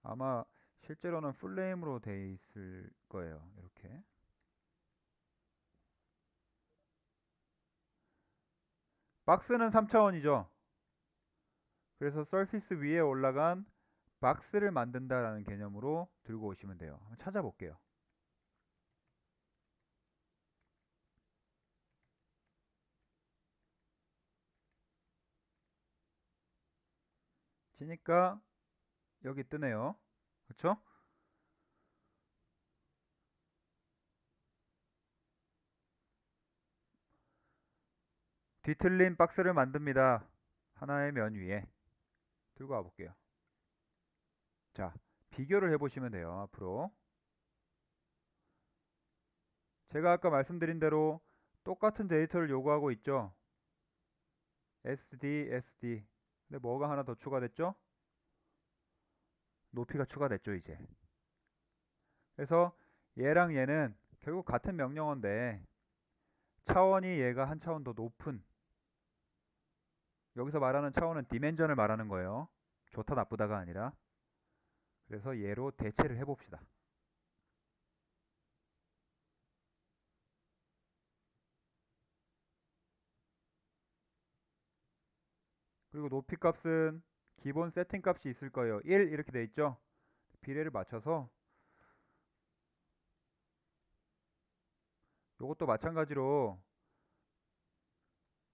아마 실제로는 풀네임으로 돼 있을 거예요. 이렇게. 박스는 3차원이죠. 그래서 서피스 위에 올라간 박스를 만든다라는 개념으로 들고 오시면 돼요. 한번 찾아볼게요. 치니까 여기 뜨네요. 그렇죠? 뒤틀린 박스를 만듭니다. 하나의 면 위에 들고 와 볼게요. 자, 비교를 해보시면 돼요. 앞으로 제가 아까 말씀드린 대로 똑같은 데이터를 요구하고 있죠. SD, SD. 근데 뭐가 하나 더 추가됐죠? 높이가 추가됐죠, 이제. 그래서 얘랑 얘는 결국 같은 명령어인데 차원이 얘가 한 차원 더 높은, 여기서 말하는 차원은 디멘전을 말하는 거예요. 좋다 나쁘다가 아니라. 그래서 얘로 대체를 해봅시다. 그리고 높이 값은 기본 세팅 값이 있을 거예요. 1 이렇게 돼 있죠. 비례를 맞춰서 이것도 마찬가지로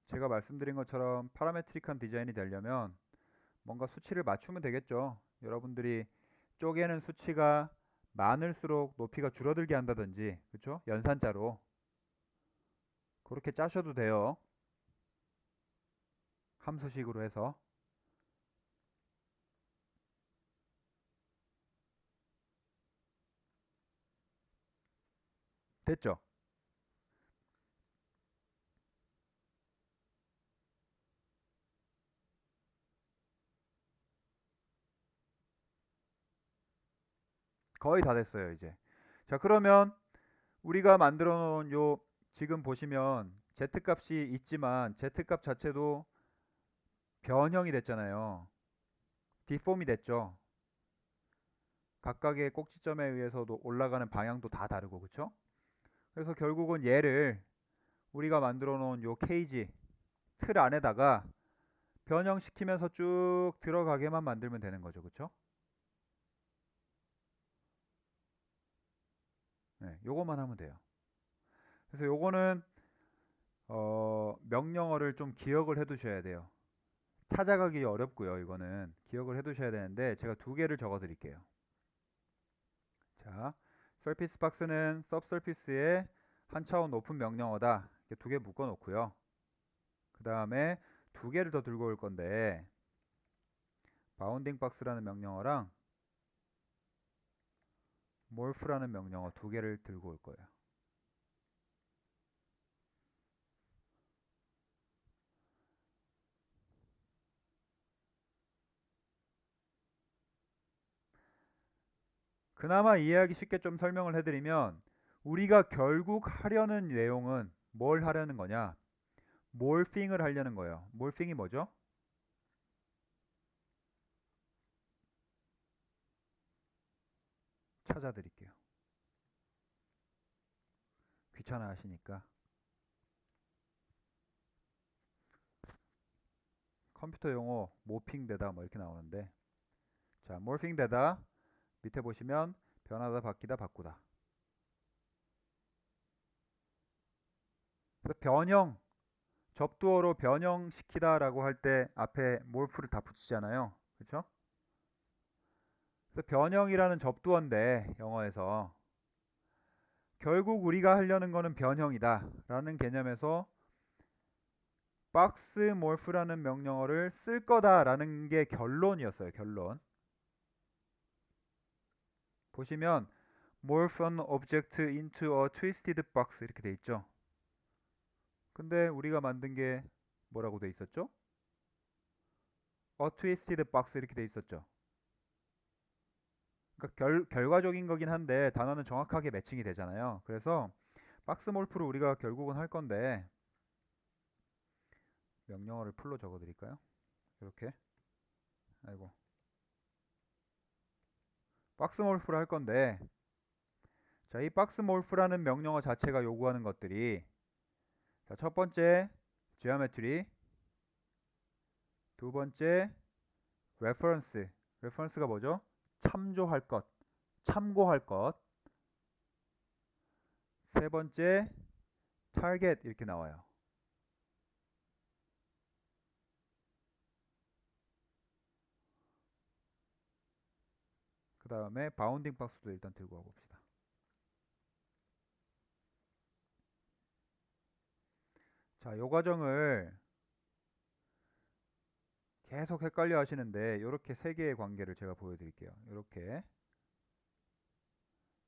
제가 말씀드린 것처럼 파라메트릭한 디자인이 되려면 뭔가 수치를 맞추면 되겠죠. 여러분들이 쪼개는 수치가 많을수록 높이가 줄어들게 한다든지, 그렇죠? 연산자로 그렇게 짜셔도 돼요. 함수식으로 해서. 됐죠? 거의 다 됐어요, 이제. 자, 그러면 우리가 만들어 놓은 요, 지금 보시면 z값이 있지만 z값 자체도 변형이 됐잖아요. 디폼이 됐죠. 각각의 꼭지점에 의해서도 올라가는 방향도 다 다르고, 그쵸? 그래서 결국은 얘를 우리가 만들어 놓은 요 케이지 틀 안에다가 변형시키면서 쭉 들어가게만 만들면 되는 거죠, 그쵸? 네, 요것만 하면 돼요. 그래서 요거는 명령어를 좀 기억을 해 두셔야 돼요. 찾아가기 어렵고요. 이거는 기억을 해 두셔야 되는데 제가 두 개를 적어 드릴게요. 자, 서피스 박스는 서브서피스의 한 차원 높은 명령어다. 이렇게 두 개 묶어 놓고요. 그 다음에 두 개를 더 들고 올 건데 바운딩 박스라는 명령어랑 몰프라는 명령어 두 개를 들고 올 거예요. 그나마 이해하기 쉽게 좀 설명을 해드리면 우리가 결국 하려는 내용은 뭘 하려는 거냐? 몰핑을 하려는 거예요. 몰핑이 뭐죠? 찾아드릴게요. 귀찮아 하시니까. 컴퓨터 용어 모핑 되다 뭐 이렇게 나오는데, 자, 몰핑 되다 밑에 보시면 변하다, 바뀌다, 바꾸다. 그래서 변형, 접두어로 변형시키다라고 할 때 앞에 몰프를 다 붙이잖아요. 그렇죠? 그래서 변형이라는 접두어인데 영어에서 결국 우리가 하려는 거는 변형이다 라는 개념에서 박스 몰프라는 명령어를 쓸 거다라는 게 결론이었어요. 결론. 보시면 morph an object into a twisted box 이렇게 돼 있죠. 근데 우리가 만든 게 뭐라고 돼 있었죠? a twisted box 이렇게 돼 있었죠. 그러니까 결과적인 거긴 한데 단어는 정확하게 매칭이 되잖아요. 그래서 박스 몰프를 우리가 결국은 할 건데 명령어를 풀로 적어 드릴까요? 이렇게. 아이고. 박스 몰프를 할 건데, 자, 이 박스 몰프라는 명령어 자체가 요구하는 것들이, 자, 첫 번째 geometry, 두 번째 reference. reference가 뭐죠? 참조할 것, 참고할 것. 세 번째 target 이렇게 나와요. 그 다음에 바운딩 박스도 일단 들고 와봅시다. 자, 요 과정을 계속 헷갈려 하시는데 이렇게 세 개의 관계를 제가 보여드릴게요. 이렇게.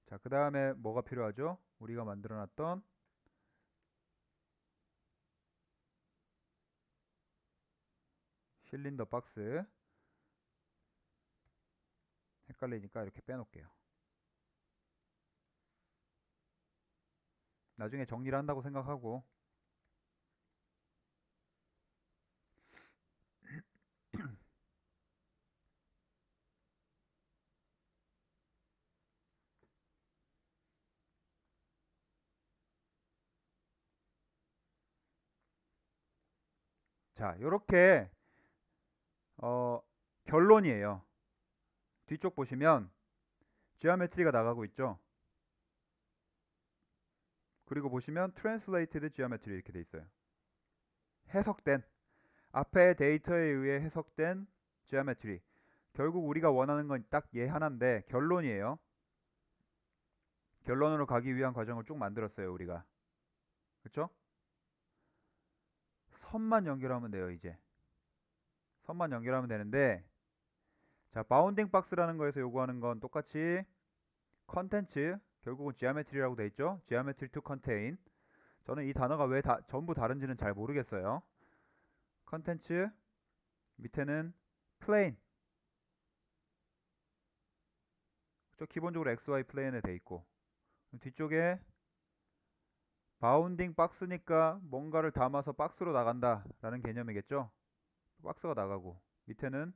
자, 그 다음에 뭐가 필요하죠? 우리가 만들어 놨던 실린더 박스 헷갈리니까 이렇게 빼놓을게요. 나중에 정리를 한다고 생각하고. 자, 요렇게 결론이에요. 뒤쪽 보시면 지오메트리가 나가고 있죠. 그리고 보시면 translated geometry 이렇게 돼 있어요. 해석된, 앞에 데이터에 의해 해석된 geometry. 결국 우리가 원하는 건 딱 얘 하나인데 결론이에요. 결론으로 가기 위한 과정을 쭉 만들었어요, 우리가. 그쵸? 선만 연결하면 돼요, 이제. 선만 연결하면 되는데, 자, 바운딩 박스라는 거에서 요구하는 건 똑같이 컨텐츠, 결국은 geometry라고 돼 있죠. geometry to contain. 저는 이 단어가 왜 전부 다른지는 잘 모르겠어요. 컨텐츠, 밑에는 plane. 그쵸? 기본적으로 XY 플레인에 돼 있고, 뒤쪽에 바운딩 박스니까 뭔가를 담아서 박스로 나간다 라는 개념이겠죠. 박스가 나가고, 밑에는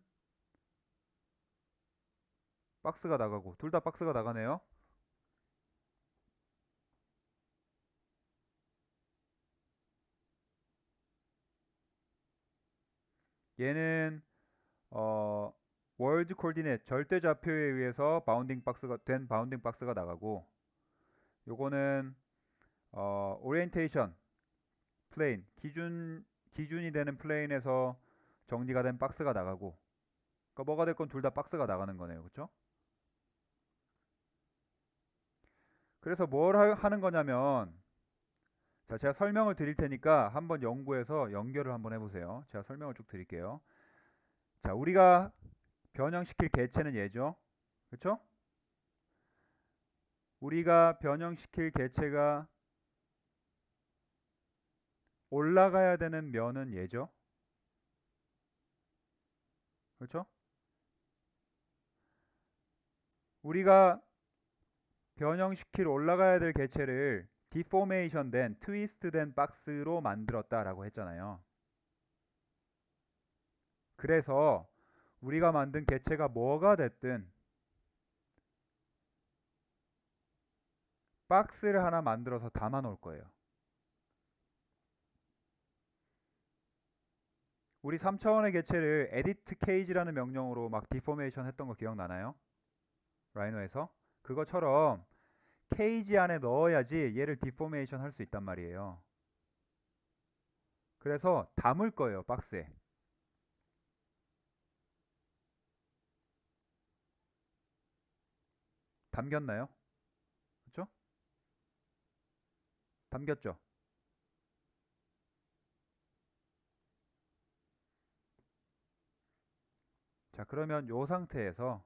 박스가 나가고, 둘 다 박스가 나가네요. 얘는 월드 코디네이트 절대 좌표에 의해서 바운딩 박스가 나가고, 요거는 오리엔테이션 플레인 기준이 되는 플레인에서 정리가 된 박스가 나가고, 그러니까 뭐가 됐건 둘 다 박스가 나가는 거네요. 그렇죠? 그래서 뭘 하는 거냐면, 자, 제가 설명을 드릴 테니까 한번 연구해서 연결을 한번 해보세요. 제가 설명을 쭉 드릴게요. 자, 우리가 변형시킬 개체는 얘죠. 그렇죠? 우리가 변형시킬 개체가 올라가야 되는 면은 얘죠. 그렇죠? 우리가 변형시킬 올라가야 될 개체를 디포메이션 된, 트위스트 된 박스로 만들었다라고 했잖아요. 그래서 우리가 만든 개체가 뭐가 됐든 박스를 하나 만들어서 담아 놓을 거예요. 우리 3차원의 개체를 edit cage라는 명령으로 막 디포메이션 했던 거 기억나나요? 라이노에서? 그것처럼 케이지 안에 넣어야지 얘를 디포메이션 할 수 있단 말이에요. 그래서 담을 거예요, 박스에. 담겼나요? 그렇죠? 담겼죠? 자, 그러면 요 상태에서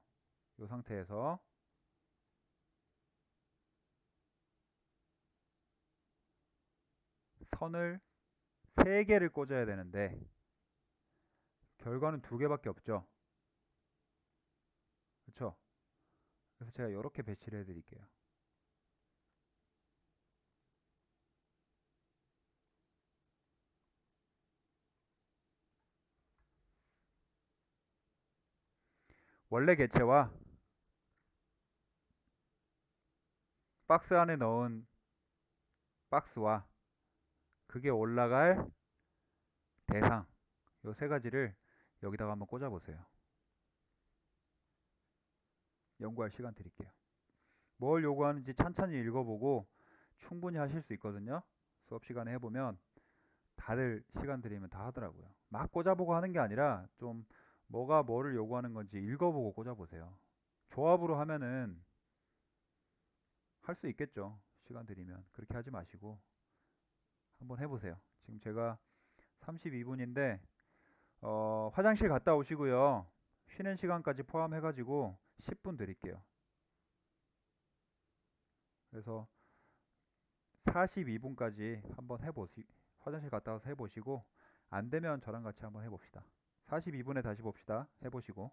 선을 3개를 꽂아야 되는데 결과는 2개밖에 없죠. 그렇죠? 그래서 제가 이렇게 배치를 해드릴게요. 원래 개체와 박스 안에 넣은 박스와 그게 올라갈 대상, 요 3가지를 여기다가 한번 꽂아보세요. 연구할 시간 드릴게요. 뭘 요구하는지 찬찬히 읽어보고 충분히 하실 수 있거든요. 수업 시간에 해보면 다들 시간 드리면 다 하더라고요. 막 꽂아보고 하는 게 아니라 좀 뭐가 뭐를 요구하는 건지 읽어보고 꽂아보세요. 조합으로 하면은 할 수 있겠죠. 시간 드리면. 그렇게 하지 마시고 한번 해보세요. 지금 제가 32분인데 화장실 갔다 오시고요. 쉬는 시간까지 포함해가지고 10분 드릴게요. 그래서 42분까지 한번 화장실 갔다 와서 해보시고 안 되면 저랑 같이 한번 해봅시다. 42분에 다시 봅시다. 해보시고.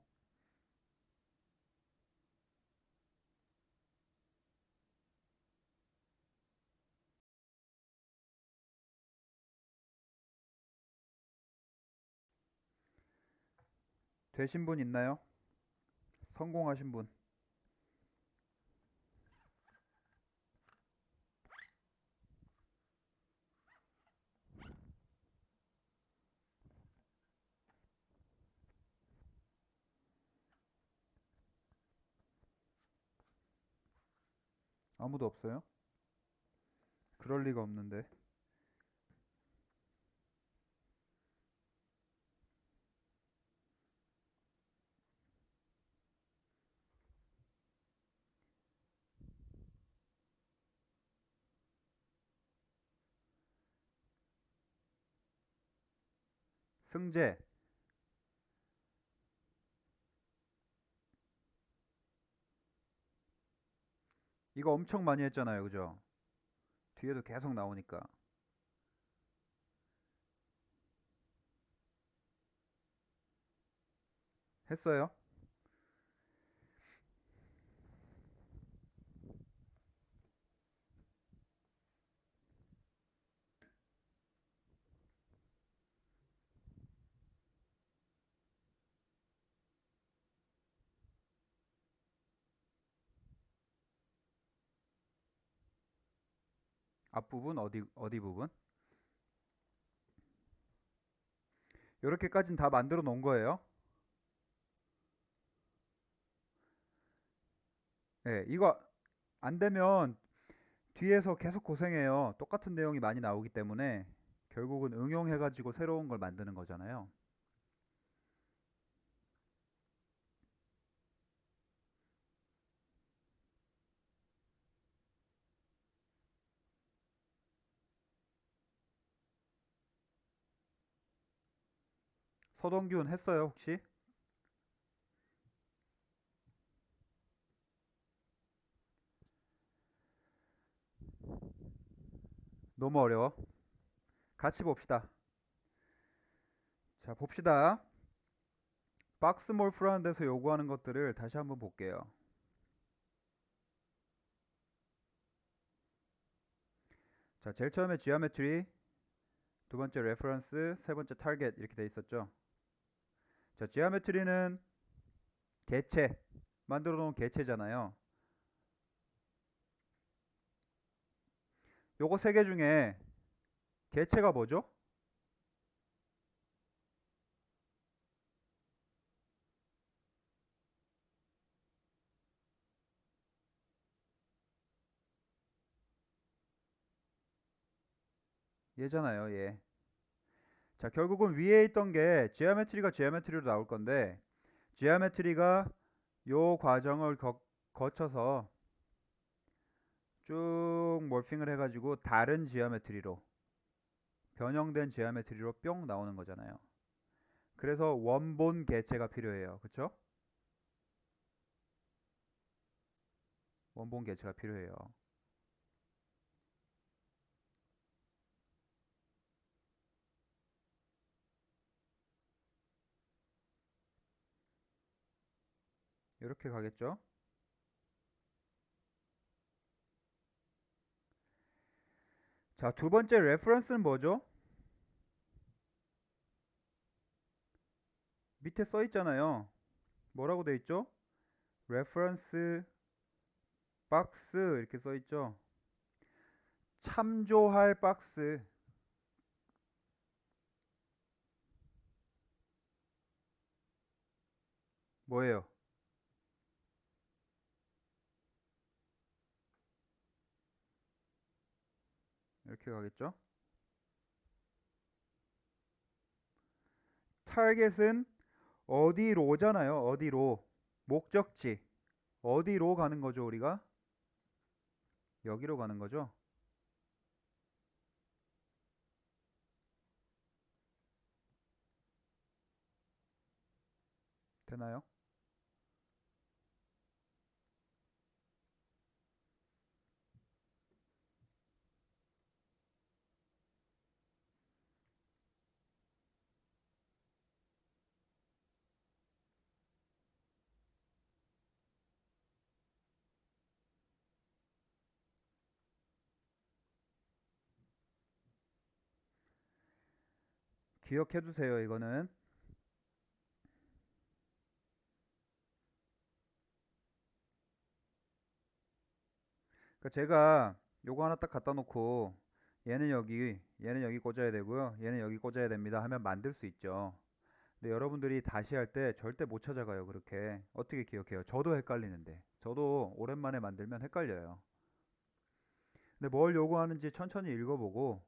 되신 분 있나요? 성공하신 분. 아무도 없어요? 그럴 리가 없는데. 승재. 이거 엄청 많이 했잖아요. 그죠? 뒤에도 계속 나오니까. 했어요? 앞부분 어디 부분? 이렇게까지는 다 만들어 놓은 거예요. 예, 이거 안 되면 뒤에서 계속 고생해요. 똑같은 내용이 많이 나오기 때문에 결국은 응용해가지고 새로운 걸 만드는 거잖아요. 서동균 했어요, 혹시? 너무 어려워. 같이 봅시다. 자, 봅시다. 박스몰프라는 데서 요구하는 것들을 다시 한번 볼게요. 자, 제일 처음에 지오메트리, 두 번째 레퍼런스, 세 번째 타겟 이렇게 돼 있었죠. 자, 지오메트리는 개체, 만들어 놓은 개체잖아요. 요거 세 개 중에 개체가 뭐죠? 얘잖아요, 얘. 자, 결국은 위에 있던 게 지오메트리가 지오메트리로 나올 건데, 지오메트리가 요 과정을 거쳐서 쭉 몰핑을 해가지고 다른 지오메트리로, 변형된 지오메트리로 뿅 나오는 거잖아요. 그래서 원본 개체가 필요해요. 그쵸? 원본 개체가 필요해요. 이렇게 가겠죠? 자, 두 번째 레퍼런스는 뭐죠? 밑에 써 있잖아요. 뭐라고 돼 있죠? 레퍼런스 박스 이렇게 써 있죠. 참조할 박스. 뭐예요? 이렇게 가겠죠? 타겟은 어디로잖아요. 어디로. 목적지. 어디로 가는 거죠, 우리가? 여기로 가는 거죠? 되나요? 기억해 두세요. 이거는 그러니까 제가 요거 하나 딱 갖다 놓고 얘는 여기 꽂아야 되고요. 얘는 여기 꽂아야 됩니다 하면 만들 수 있죠. 근데 여러분들이 다시 할 때 절대 못 찾아가요. 그렇게 어떻게 기억해요? 저도 헷갈리는데 저도 오랜만에 만들면 헷갈려요. 근데 뭘 요구하는지 천천히 읽어보고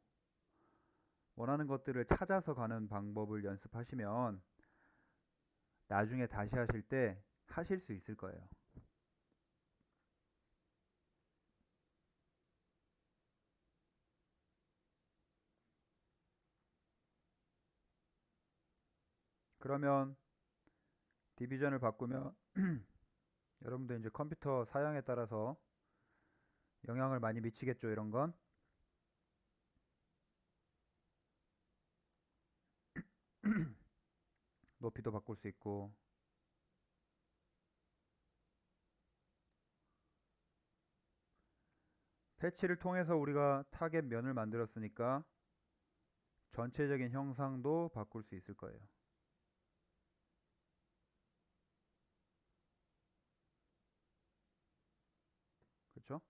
원하는 것들을 찾아서 가는 방법을 연습하시면 나중에 다시 하실 때 하실 수 있을 거예요. 그러면 디비전을 바꾸면 여러분들 이제 컴퓨터 사양에 따라서 영향을 많이 미치겠죠, 이런 건. 높이도 바꿀 수 있고. 패치를 통해서 우리가 타겟 면을 만들었으니까 전체적인 형상도 바꿀 수 있을 거예요. 그렇죠?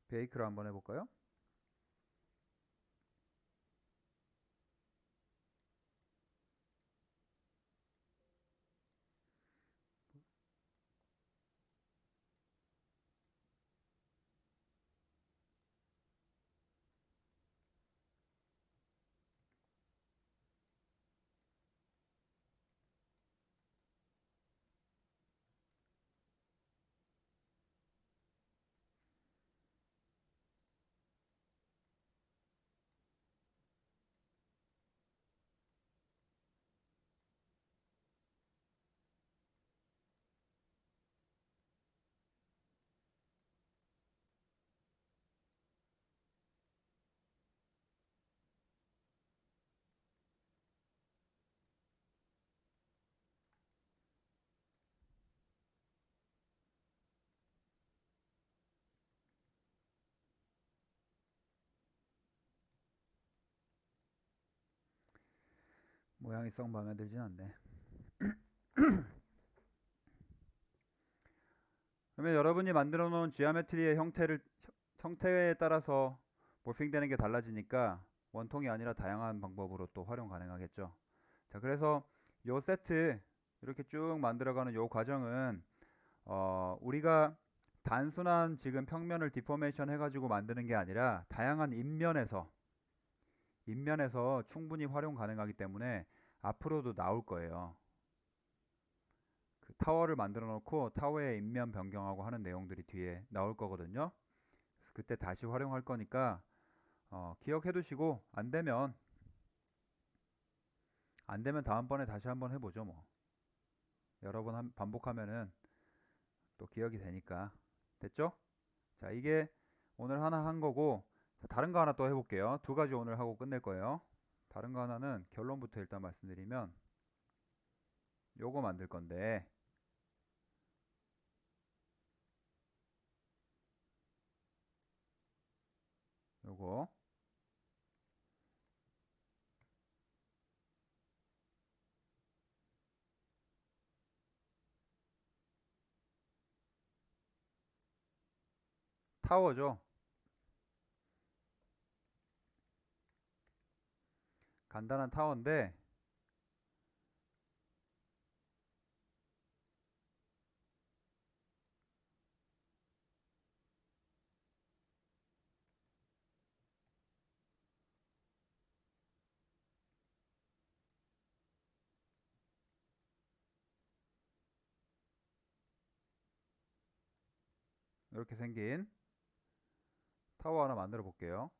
베이크를 한번 해볼까요? 모양이 썩 마음에 들진 않네. 그러면 여러분이 만들어 놓은 지오메트리의 형태에 따라서 몰핑되는 게 달라지니까 원통이 아니라 다양한 방법으로 또 활용 가능하겠죠. 자, 그래서 요 세트 이렇게 쭉 만들어가는 요 과정은 우리가 단순한 지금 평면을 디포메이션 해가지고 만드는 게 아니라 다양한 인면에서 충분히 활용 가능하기 때문에 앞으로도 나올 거예요. 그 타워를 만들어 놓고 타워의 인면 변경하고 하는 내용들이 뒤에 나올 거거든요. 그래서 그때 다시 활용할 거니까 기억해 두시고 안 되면 다음번에 다시 한번 해보죠 뭐. 여러 번 반복하면은 또 기억이 되니까. 됐죠? 자, 이게 오늘 하나 한 거고 다른 거 하나 또 해볼게요. 두 가지 오늘 하고 끝낼 거예요. 다른 거 하나는 결론부터 일단 말씀드리면 요거 만들 건데 요거 타워죠. 간단한 타워인데 이렇게 생긴 타워 하나 만들어 볼게요.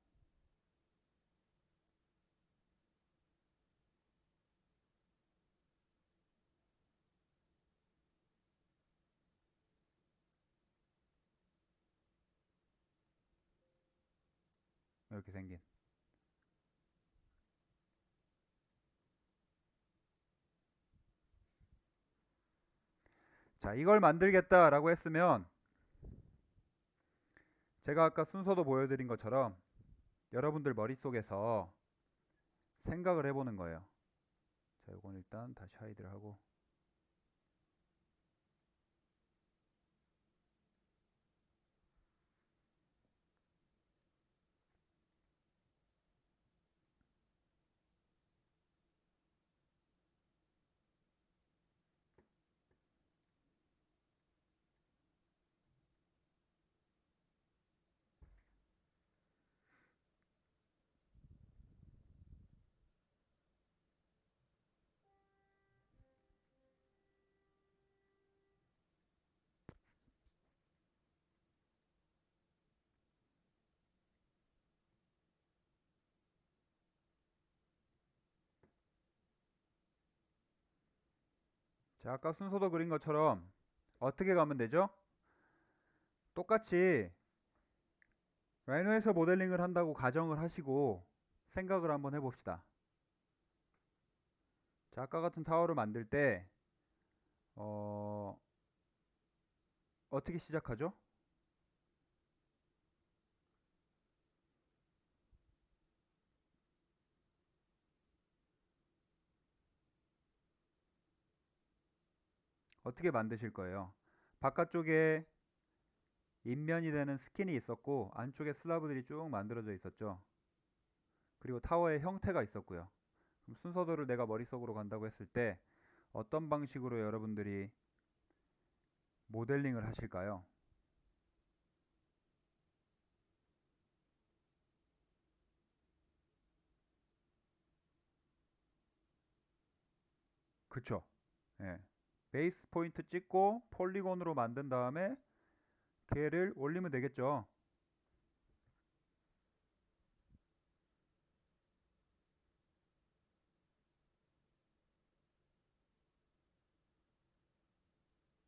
이렇게 생긴. 자, 이걸 만들겠다라고 했으면 제가 아까 순서도 보여드린 것처럼 여러분들 머릿속에서 생각을 해보는 거예요. 자, 이건 일단 다시 하이드를 하고. 자, 아까 순서도 그린 것처럼 어떻게 가면 되죠? 똑같이 라이노에서 모델링을 한다고 가정을 하시고 생각을 한번 해봅시다. 자, 아까 같은 타워를 만들 때 어, 어떻게 시작하죠? 어떻게 만드실 거예요? 바깥쪽에 인면이 되는 스킨이 있었고 안쪽에 슬라브들이 쭉 만들어져 있었죠. 그리고 타워의 형태가 있었고요. 그럼 순서대로 내가 머릿속으로 간다고 했을 때 어떤 방식으로 여러분들이 모델링을 하실까요? 그쵸? 예. 베이스 포인트 찍고 폴리곤으로 만든 다음에 걔를 올리면 되겠죠.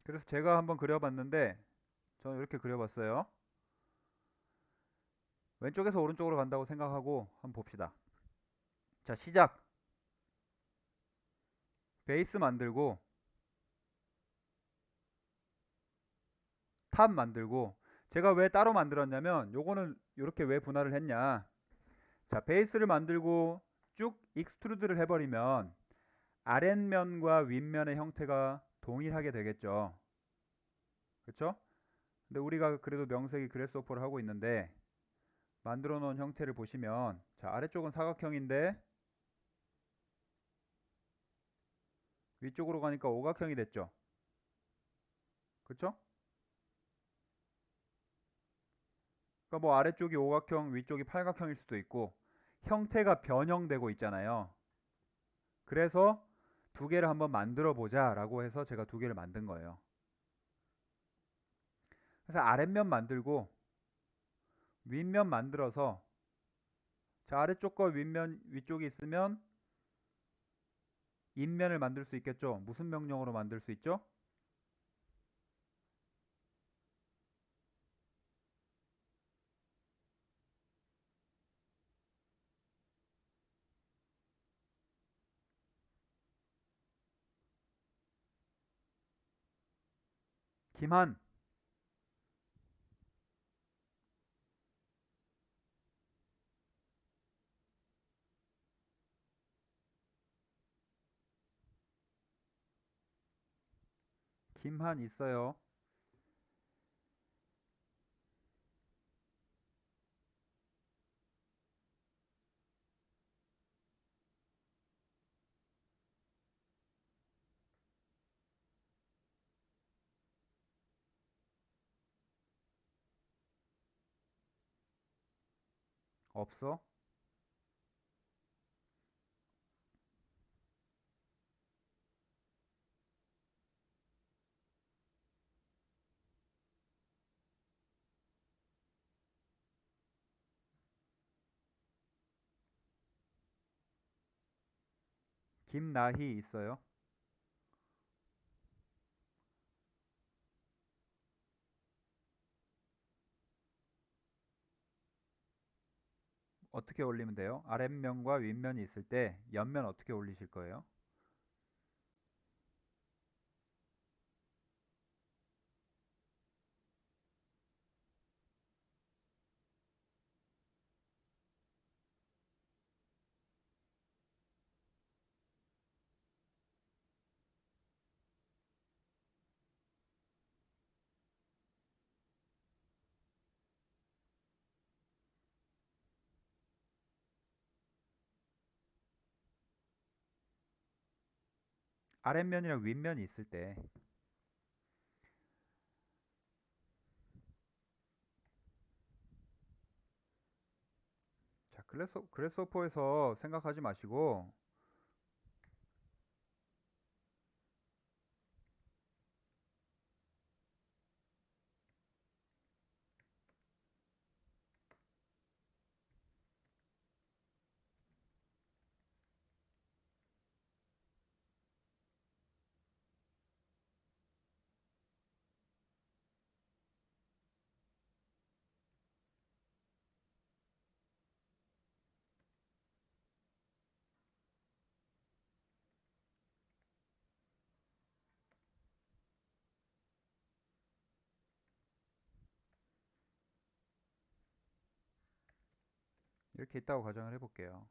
그래서 제가 한번 그려봤는데 저는 이렇게 그려봤어요. 왼쪽에서 오른쪽으로 간다고 생각하고 한번 봅시다. 자, 시작. 베이스 만들고 탑 만들고, 제가 왜 따로 만들었냐면 요거는 이렇게 왜 분할을 했냐. 자, 베이스를 만들고 쭉 익스트루드를 해버리면 아랫면과 윗면의 형태가 동일하게 되겠죠. 그쵸? 근데 우리가 그래도 명색이 그래스오퍼를 하고 있는데 만들어 놓은 형태를 보시면, 자, 아래쪽은 사각형인데 위쪽으로 가니까 오각형이 됐죠. 그쵸? 그러니까 뭐 아래쪽이 오각형, 위쪽이 팔각형일 수도 있고 형태가 변형되고 있잖아요. 그래서 두 개를 한번 만들어 보자 라고 해서 제가 두 개를 만든 거예요. 그래서 아랫면 만들고 윗면 만들어서, 자, 아래쪽과 윗면 위쪽이 있으면 인면을 만들 수 있겠죠. 무슨 명령으로 만들 수 있죠? 김한. 김한 있어요. 없어. 김나희 있어요. 어떻게 올리면 돼요? 아랫면과 윗면이 있을 때 옆면 어떻게 올리실 거예요? 아랫면이랑 윗면이 있을 때. 자, 그래스호퍼에서 생각하지 마시고 이렇게 있다고 가정을 해볼게요.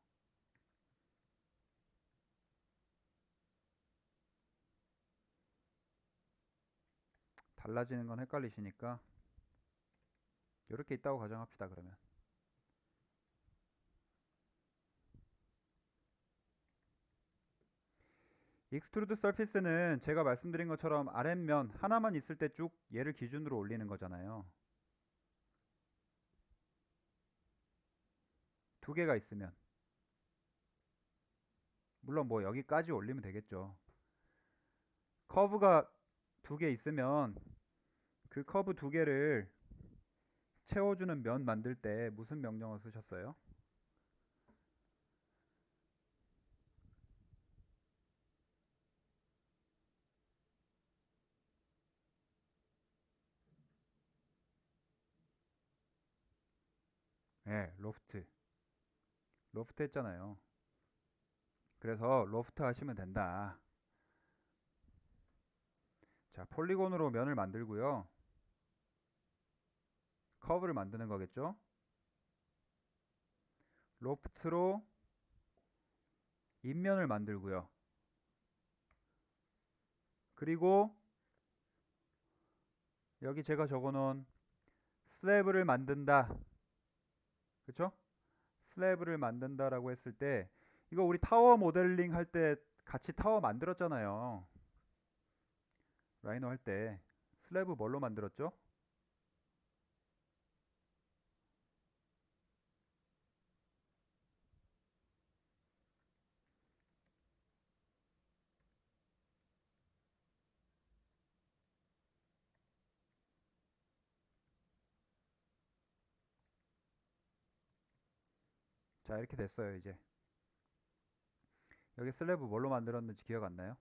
달라지는 건 헷갈리시니까 이렇게 있다고 가정합시다. 그러면 익스트루드 서피스는 제가 말씀드린 것처럼 아랫면 하나만 있을 때 쭉 얘를 기준으로 올리는 거잖아요. 두 개가 있으면 물론 뭐 여기까지 올리면 되겠죠. 커브가 두 개 있으면 그 커브 두 개를 채워주는 면 만들 때 무슨 명령어 쓰셨어요? 네, 로프트 했잖아요. 그래서 로프트 하시면 된다. 자, 폴리곤으로 면을 만들고요. 커브를 만드는 거겠죠? 로프트로 인면을 만들고요. 그리고 여기 제가 적어놓은 슬래브를 만든다. 그쵸? 슬래브를 만든다라고 했을 때 이거 우리 타워 모델링 할 때 같이 타워 만들었잖아요. 라이노 할 때 슬래브 뭘로 만들었죠? 자, 이렇게 됐어요. 이제 여기 슬래브 뭘로 만들었는지 기억 안 나요?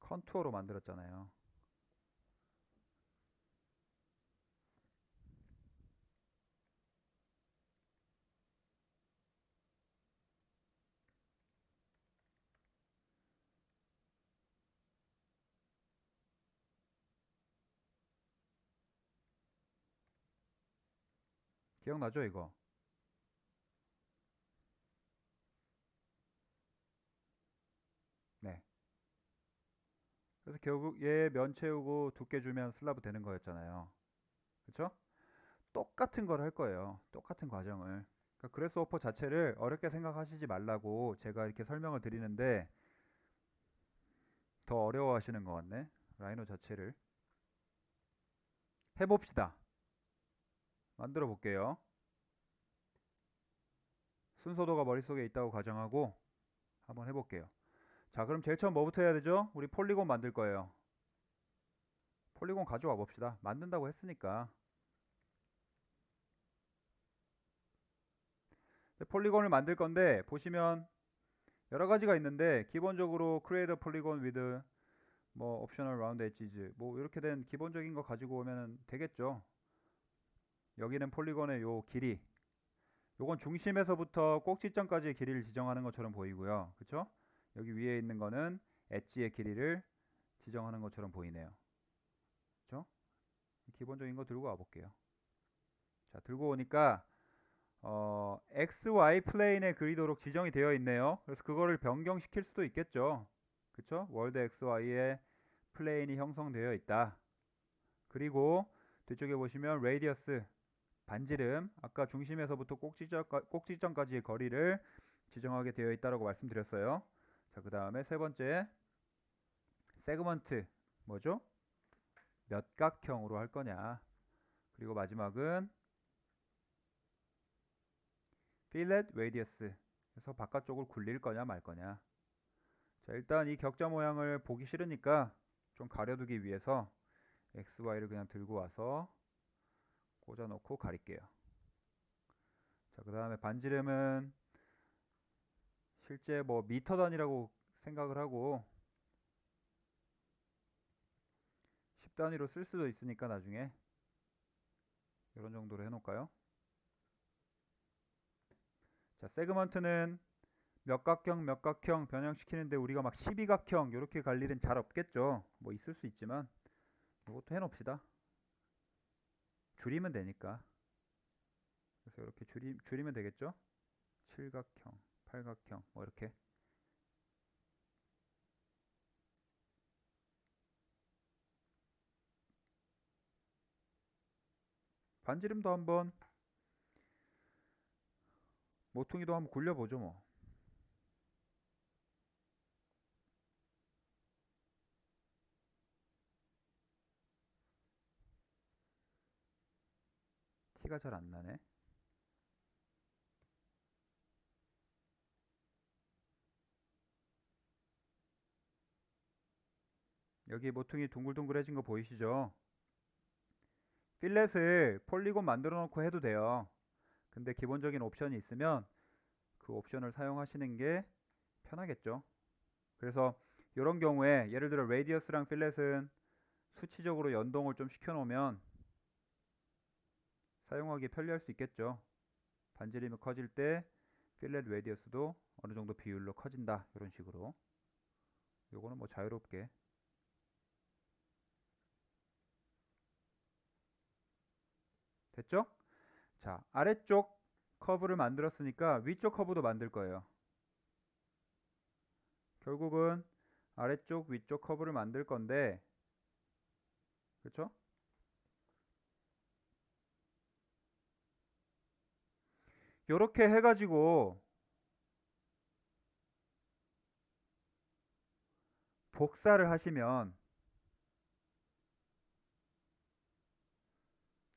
컨투어로 만들었잖아요. 기억나죠, 이거? 네. 그래서 결국 얘 면 채우고 두께 주면 슬라브 되는 거였잖아요. 그쵸? 똑같은 걸 할 거예요. 똑같은 과정을. 그러니까 그래스호퍼 자체를 어렵게 생각하시지 말라고 제가 이렇게 설명을 드리는데 더 어려워하시는 것 같네. 라이노 자체를. 해봅시다. 만들어 볼게요. 순서도가 머릿속에 있다고 가정하고 한번 해볼게요. 자, 그럼 제일 처음 뭐부터 해야 되죠? 우리 폴리곤 만들 거예요. 폴리곤 가져와 봅시다. 만든다고 했으니까. 폴리곤을 만들 건데 보시면 여러 가지가 있는데 기본적으로 create a polygon with 뭐 옵셔널 라운드 엣지즈 뭐 이렇게 된 기본적인 거 가지고 오면 되겠죠. 여기는 폴리곤의 요 길이, 요건 중심에서부터 꼭지점까지의 길이를 지정하는 것처럼 보이고요. 그쵸? 여기 위에 있는 거는 엣지의 길이를 지정하는 것처럼 보이네요. 그쵸? 기본적인 거 들고 와 볼게요. 자, 들고 오니까 XY 플레인에 그리도록 지정이 되어 있네요. 그래서 그거를 변경시킬 수도 있겠죠. 그쵸? 월드 XY의 플레인이 형성되어 있다. 그리고 뒤쪽에 보시면 레디어스, 반지름, 아까 중심에서부터 꼭지점까지의 거리를 지정하게 되어 있다고 말씀드렸어요. 자, 그 다음에 세 번째, 세그먼트, 뭐죠? 몇 각형으로 할 거냐. 그리고 마지막은 필렛 레디어스, 그래서 바깥쪽을 굴릴 거냐 말 거냐. 자, 일단 이 격자 모양을 보기 싫으니까 좀 가려두기 위해서 XY를 그냥 들고 와서 꽂아 놓고 가릴게요. 자, 그 다음에 반지름은 실제 뭐 미터 단위라고 생각을 하고 10단위로 쓸 수도 있으니까 나중에 이런 정도로 해놓을까요? 자, 세그먼트는 몇 각형 몇 각형 변형시키는데 우리가 막 12각형 이렇게 갈 일은 잘 없겠죠. 뭐 있을 수 있지만 이것도 해놓읍시다. 줄이면 되니까. 그래서 이렇게 줄이면 되겠죠. 7각형, 8각형 뭐 이렇게. 반지름도 한번, 모퉁이도 한번 굴려보죠 뭐. 티가 잘 안 나네. 여기 모퉁이 둥글둥글해진 거 보이시죠? 필렛을 폴리곤 만들어 놓고 해도 돼요. 근데 기본적인 옵션이 있으면 그 옵션을 사용하시는 게 편하겠죠. 그래서 이런 경우에 예를 들어 레디어스랑 필렛은 수치적으로 연동을 좀 시켜 놓으면 사용하기 편리할 수 있겠죠. 반지름이 커질 때 필렛 레디어스도 어느 정도 비율로 커진다. 이런 식으로. 요거는 뭐 자유롭게. 됐죠? 자, 아래쪽 커브를 만들었으니까 위쪽 커브도 만들 거예요. 결국은 아래쪽 위쪽 커브를 만들 건데, 그렇죠? 요렇게 해가지고 복사를 하시면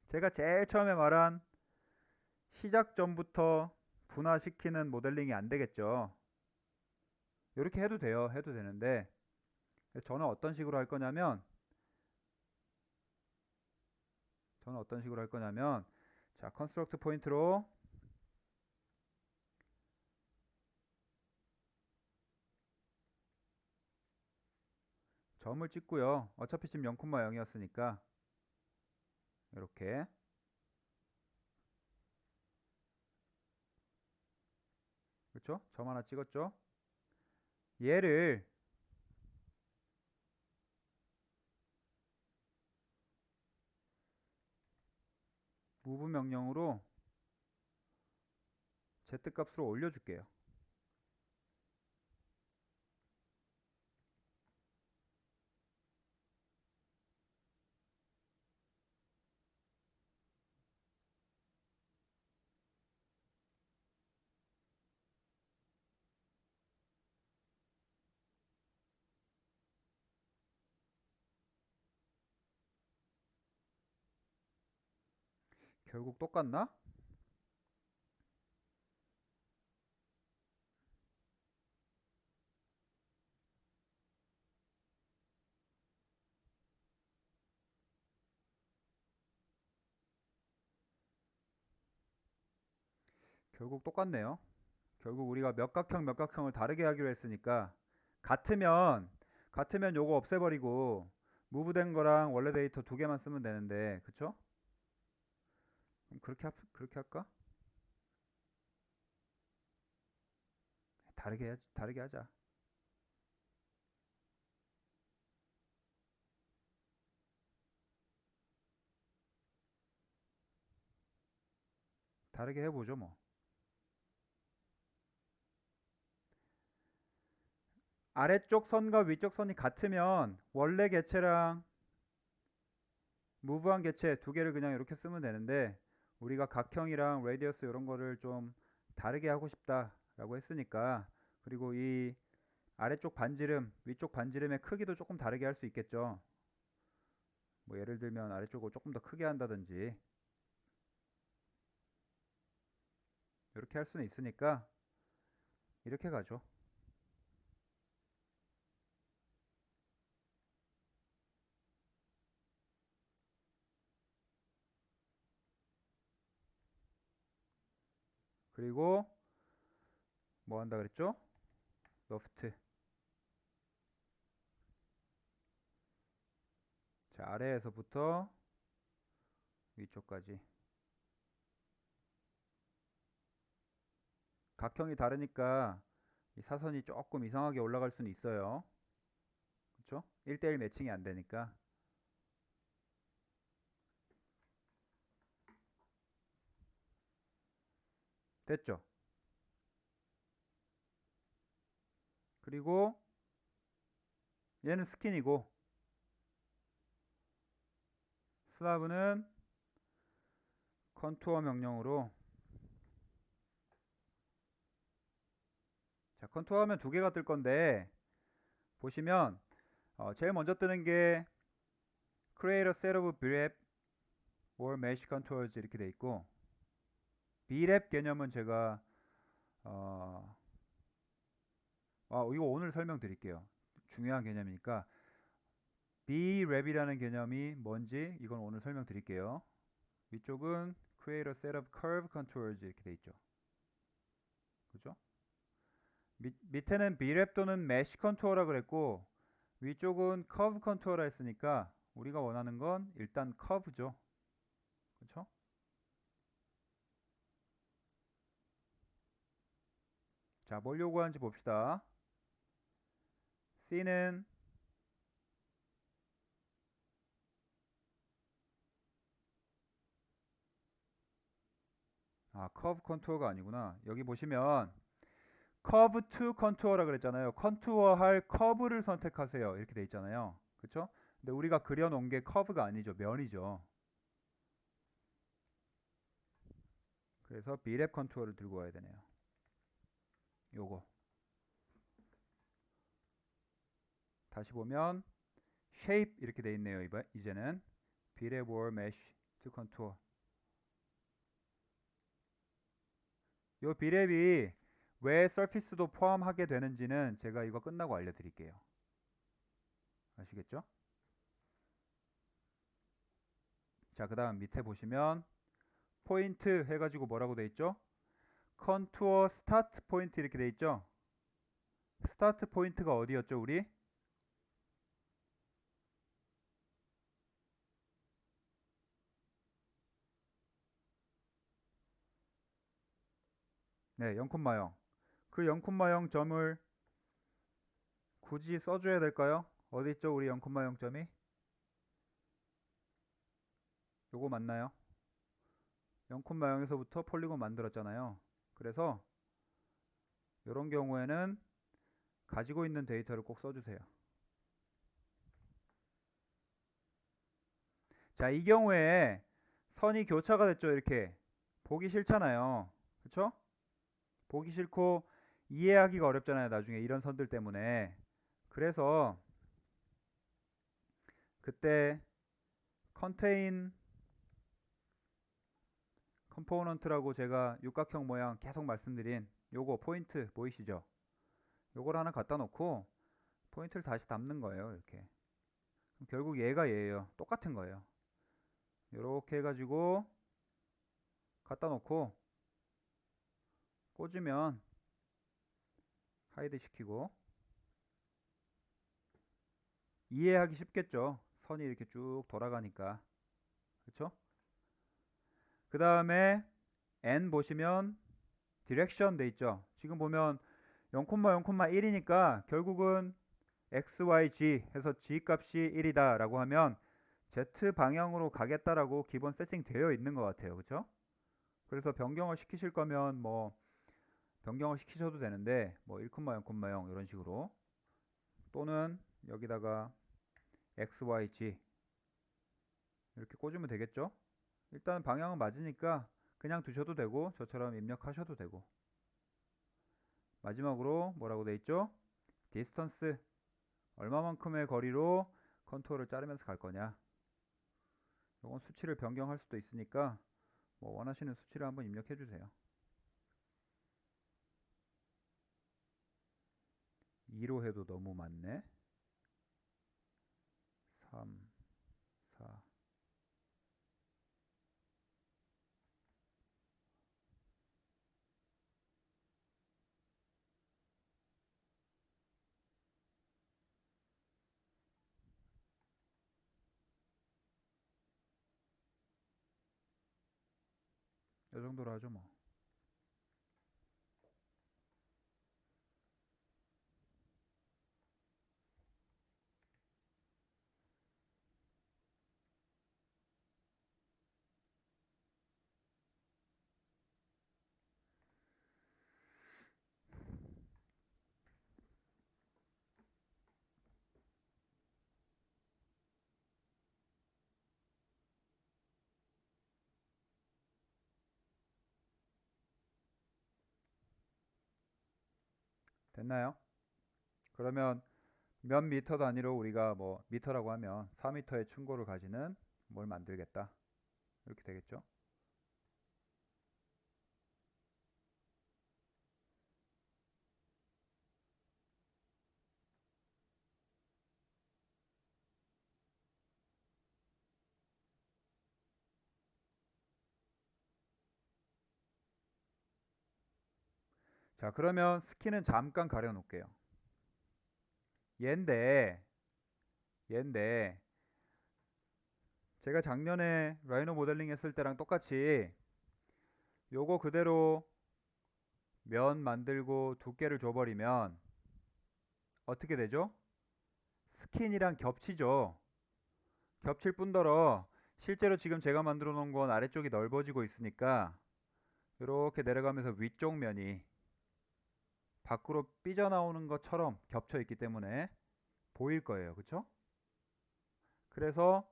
제가 제일 처음에 말한 시작 전부터 분화시키는 모델링이 안 되겠죠. 이렇게 해도 돼요. 해도 되는데 저는 어떤 식으로 할 거냐면 자, 컨스트럭트 포인트로 점을 찍고요. 어차피 지금 0,0이었으니까 이렇게, 그렇죠? 점 하나 찍었죠? 얘를 move 명령으로 z 값으로 올려줄게요. 결국 똑같나? 결국 똑같네요. 결국 우리가 몇 각형 몇 각형을 다르게 하기로 했으니까 같으면 같으면 요거 없애버리고 무브된 거랑 원래 데이터 두 개만 쓰면 되는데, 그쵸? 그럼 그렇게 할까? 다르게 하자. 다르게 해보죠, 뭐. 아래쪽 선과 위쪽 선이 같으면 원래 개체랑 무브한 개체 두 개를 그냥 이렇게 쓰면 되는데, 우리가 각형이랑 레디어스 이런 거를 좀 다르게 하고 싶다라고 했으니까, 그리고 이 아래쪽 반지름, 위쪽 반지름의 크기도 조금 다르게 할 수 있겠죠. 뭐 예를 들면 아래쪽을 조금 더 크게 한다든지 이렇게 할 수는 있으니까 이렇게 가죠. 그리고 뭐 한다 그랬죠? 러프트. 자, 아래에서부터 위쪽까지. 각형이 다르니까 이 사선이 조금 이상하게 올라갈 수는 있어요. 그렇죠? 1대1 매칭이 안 되니까. 됐죠? 그리고 얘는 스킨이고 슬라브는 컨투어 명령으로. 자, 컨투어 하면 두 개가 뜰 건데 보시면 제일 먼저 뜨는 게 create a set of brep or mesh contours 이렇게 돼 있고, brep 개념은 제가 어, 이거 오늘 설명드릴게요. 중요한 개념이니까. brep이라는 개념이 뭔지 이건 오늘 설명드릴게요. 위쪽은 create a set of curve contours 이렇게 돼 있죠. 그죠? 밑에는 brep 또는 mesh contour라 그랬고 위쪽은 curve contour라 했으니까 우리가 원하는 건 일단 curve죠. 그렇죠? 자, 뭘 요구하는지 봅시다. C는 커브 컨투어가 아니구나. 여기 보시면 커브 투 컨투어라 그랬잖아요. 컨투어 할 커브를 선택하세요. 이렇게 돼 있잖아요. 그렇죠? 근데 우리가 그려놓은 게 커브가 아니죠. 면이죠. 그래서 비랩 컨투어를 들고 와야 되네요. 요거. 다시 보면 shape 이렇게 돼 있네요. 이제는 비랩 or mesh to contour. 요 비랩이 왜 서피스도 포함하게 되는지는 제가 이거 끝나고 알려드릴게요. 아시겠죠? 자, 그 다음 밑에 보시면 포인트 해가지고 뭐라고 돼 있죠? 컨투어 스타트 포인트 이렇게 돼 있죠? 스타트 포인트가 어디였죠, 우리? 네, 0,0. 그 0,0 점을 굳이 써줘야 될까요? 어디 있죠, 우리 0,0 점이? 요거 맞나요? 0,0에서부터 폴리곤 만들었잖아요. 그래서 이런 경우에는 가지고 있는 데이터를 꼭 써주세요. 자, 이 경우에 선이 교차가 됐죠. 이렇게 보기 싫잖아요. 그쵸? 보기 싫고 이해하기가 어렵잖아요. 나중에 이런 선들 때문에. 그래서 그때 contain component라고 제가 육각형 모양 계속 말씀드린 요거 포인트 보이시죠? 요걸 하나 갖다 놓고 포인트를 다시 담는 거예요. 이렇게. 그럼 결국 얘가 얘예요. 똑같은 거예요. 이렇게 해가지고 갖다 놓고 꽂으면 하이드 시키고 이해하기 쉽겠죠. 선이 이렇게 쭉 돌아가니까. 그쵸? 그 다음에 n 보시면 디렉션 돼 있죠. 지금 보면 0,0,1이니까 결국은 x, y, g 해서 g 값이 1이다 라고 하면 z 방향으로 가겠다라고 기본 세팅 되어 있는 것 같아요. 그쵸? 그래서 변경을 시키실 거면 뭐 변경을 시키셔도 되는데 뭐 1,0,0 이런 식으로, 또는 여기다가 x, y, g 이렇게 꽂으면 되겠죠. 일단 방향은 맞으니까 그냥 두셔도 되고 저처럼 입력하셔도 되고, 마지막으로 뭐라고 돼 있죠? 디스턴스, 얼마만큼의 거리로 컨투어를 자르면서 갈 거냐. 이건 수치를 변경할 수도 있으니까 뭐 원하시는 수치를 한번 입력해 주세요. 2로 해도 너무 많네. 3, 4. 이 정도로 하죠 뭐. 됐나요? 그러면 몇 미터 단위로 우리가 뭐 미터라고 하면 4미터의 충고를 가지는 뭘 만들겠다, 이렇게 되겠죠. 자, 그러면 스키는 잠깐 가려 놓을게요. 얘인데 얘인데 제가 작년에 라이노 모델링 했을 때랑 똑같이 요거 그대로 면 만들고 두께를 줘버리면 어떻게 되죠? 스킨이랑 겹치죠. 겹칠 뿐더러 실제로 지금 제가 만들어 놓은 건 아래쪽이 넓어지고 있으니까 이렇게 내려가면서 위쪽 면이 밖으로 삐져나오는 것처럼 겹쳐 있기 때문에 보일 거예요. 그쵸? 그래서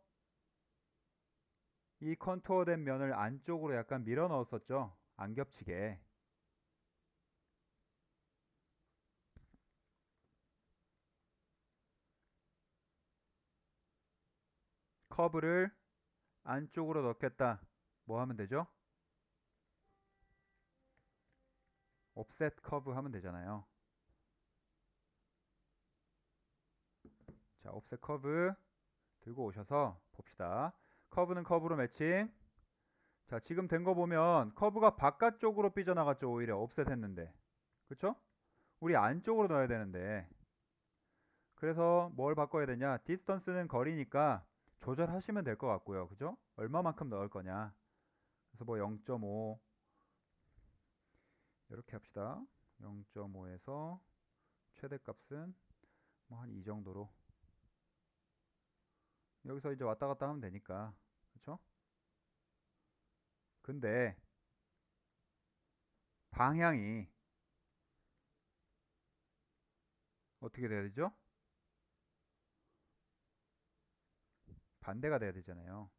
이 컨투어 된 면을 안쪽으로 약간 밀어 넣었었죠. 안 겹치게. 커브를 안쪽으로 넣겠다. 뭐 하면 되죠? 옵셋 커브 하면 되잖아요. 자, 옵셋 커브 들고 오셔서 봅시다. 커브는 커브로 매칭. 자, 지금 된 거 보면 커브가 바깥쪽으로 삐져나갔죠. 오히려 옵셋 했는데. 그쵸? 우리 안쪽으로 넣어야 되는데. 그래서 뭘 바꿔야 되냐? 디스턴스는 거리니까 조절하시면 될 것 같고요. 그죠? 얼마만큼 넣을 거냐. 그래서 뭐 0.5 이렇게 합시다. 0.5에서 최대값은 뭐 한 이 정도로. 여기서 이제 왔다 갔다 하면 되니까. 그쵸? 근데 방향이 어떻게 돼야 되죠? 반대가 돼야 되잖아요.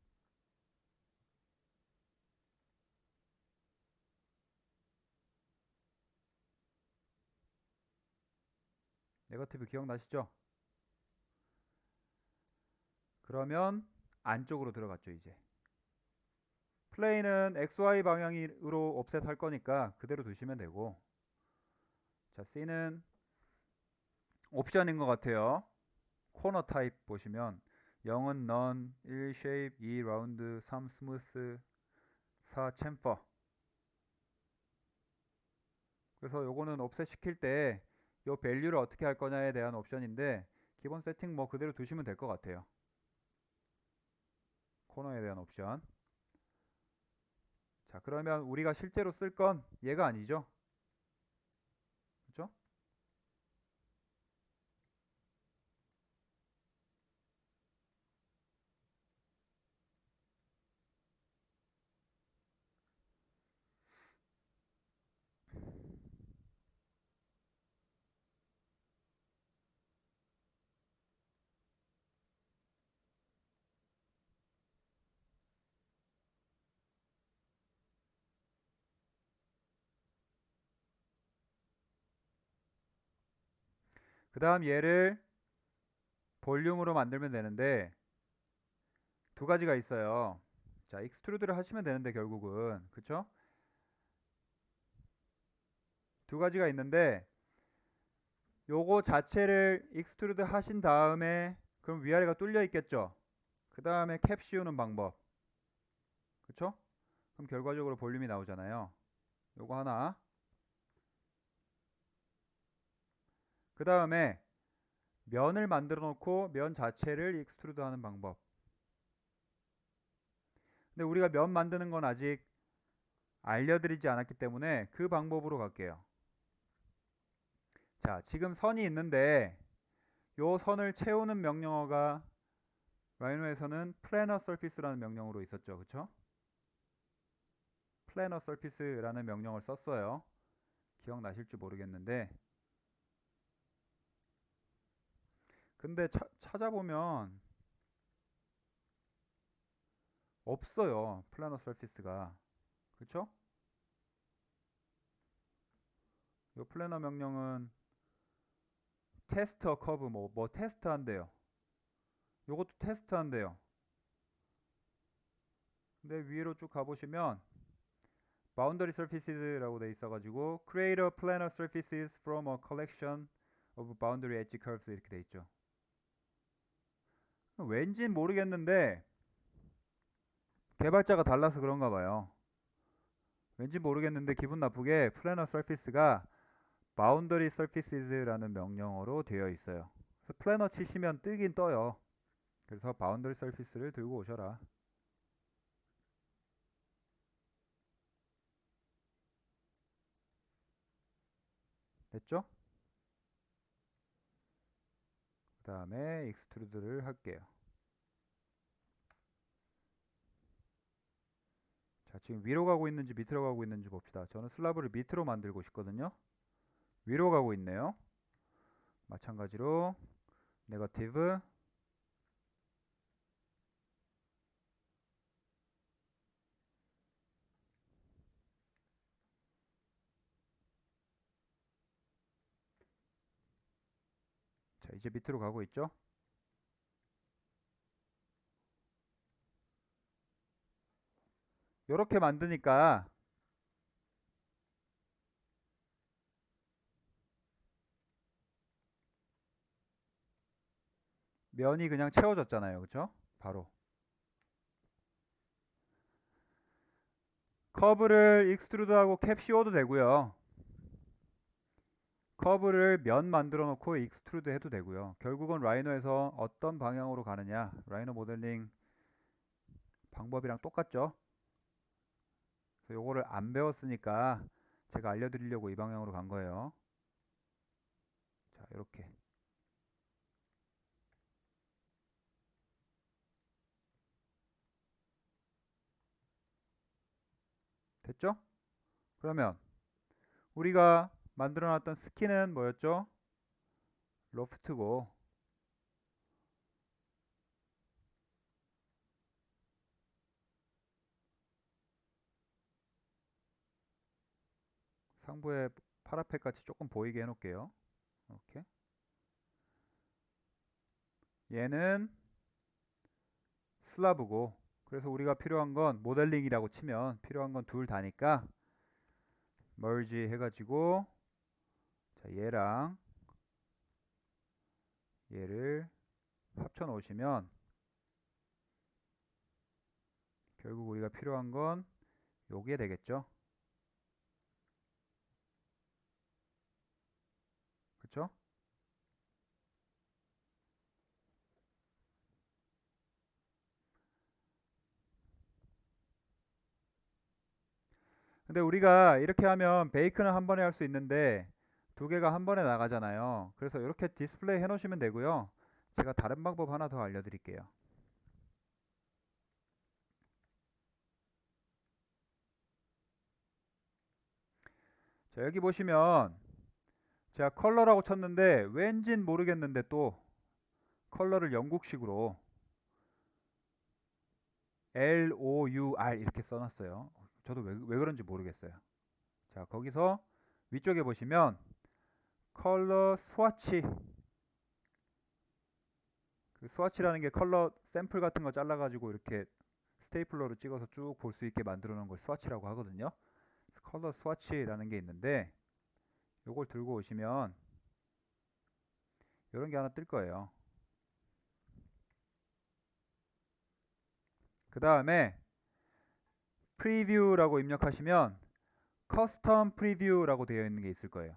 네거티브 기억나시죠? 그러면 안쪽으로 들어갔죠, 이제. 플레이는 XY 방향으로 옵셋 할 거니까 그대로 두시면 되고. 자, C는 옵션인 것 같아요. 코너 타입 보시면 0은 넌, 1 쉐입, 2 라운드, 3 스무스, 4 챔퍼. 그래서 요거는 옵셋 시킬 때 요 밸류를 어떻게 할 거냐에 대한 옵션인데, 기본 세팅 뭐 그대로 두시면 될 것 같아요. 코너에 대한 옵션. 자, 그러면 우리가 실제로 쓸 건 얘가 아니죠? 그죠? 그 다음 얘를 볼륨으로 만들면 되는데 두 가지가 있어요. 자, 익스트루드를 하시면 되는데 결국은 그쵸? 두 가지가 있는데 요거 자체를 익스트루드 하신 다음에 그럼 위아래가 뚫려 있겠죠? 그 다음에 캡 씌우는 방법. 그쵸? 그럼 결과적으로 볼륨이 나오잖아요. 요거 하나. 그 다음에 면을 만들어 놓고 면 자체를 익스트루드 하는 방법. 근데 우리가 면 만드는 건 아직 알려드리지 않았기 때문에 그 방법으로 갈게요. 자, 지금 선이 있는데 요 선을 채우는 명령어가 라이노에서는 planar surface라는 명령어로 있었죠. 그쵸? planar surface라는 명령어를 썼어요. 기억나실지 모르겠는데 근데 찾아보면 없어요. planar surface가. 그쵸? 요 planar 명령은 테스트 커브 뭐 테스트 한대요. 요것도 테스트 한대요. 근데 위로 쭉 가보시면 boundary surfaces라고 돼 있어가지고 create a planar surfaces from a collection of boundary edge curves 이렇게 돼 있죠. 왠진 모르겠는데 개발자가 달라서 그런가 봐요. 왠지 모르겠는데 기분 나쁘게 planar surface가 boundary surfaces라는 명령어로 되어 있어요. 그래서 planar 치시면 뜨긴 떠요. 그래서 boundary surface를 들고 오셔라. 됐죠? 그 다음에 익스트루드를 할게요. 자, 지금 위로 가고 있는지 밑으로 가고 있는지 봅시다. 저는 슬라브를 밑으로 만들고 싶거든요. 위로 가고 있네요. 마찬가지로 네거티브. 자, 이제 밑으로 가고 있죠. 이렇게 만드니까 면이 그냥 채워졌잖아요. 그쵸? 바로 커브를 익스트루드하고 캡 씌워도 되고요. 커브를 면 만들어 놓고 익스트루드 해도 되고요. 결국은 라이노에서 어떤 방향으로 가느냐, 라이노 모델링 방법이랑 똑같죠. 그래서 요거를 안 배웠으니까 제가 알려드리려고 이 방향으로 간 거예요. 자, 이렇게 됐죠? 그러면 우리가 만들어 놨던 스키는 뭐였죠? 로프트고 상부에 파라펫 같이 조금 보이게 해놓을게요. 이렇게 얘는 슬라브고 그래서 우리가 필요한 건 모델링이라고 치면 필요한 건 둘 다니까 멀지 해가지고 자, 얘랑 얘를 합쳐 놓으시면 결국 우리가 필요한 건 요게 되겠죠. 그쵸? 근데 우리가 이렇게 하면 베이크는 한 번에 할 수 있는데 두 개가 한 번에 나가잖아요. 그래서 이렇게 디스플레이 해 놓으시면 되고요. 제가 다른 방법 하나 더 알려드릴게요. 자, 여기 보시면 제가 컬러라고 쳤는데 왠진 모르겠는데 또 컬러를 영국식으로 LOUR 이렇게 써놨어요. 저도 왜 그런지 모르겠어요. 자, 거기서 위쪽에 보시면 컬러 스와치, 그 스와치라는 게 컬러 샘플 같은 거 잘라가지고 이렇게 스테이플러로 찍어서 쭉 볼 수 있게 만들어 놓은 걸 스와치라고 하거든요. 컬러 스와치라는 게 있는데 요걸 들고 오시면 이런 게 하나 뜰 거예요. 그 다음에 프리뷰라고 입력하시면 커스텀 프리뷰라고 되어 있는 게 있을 거예요.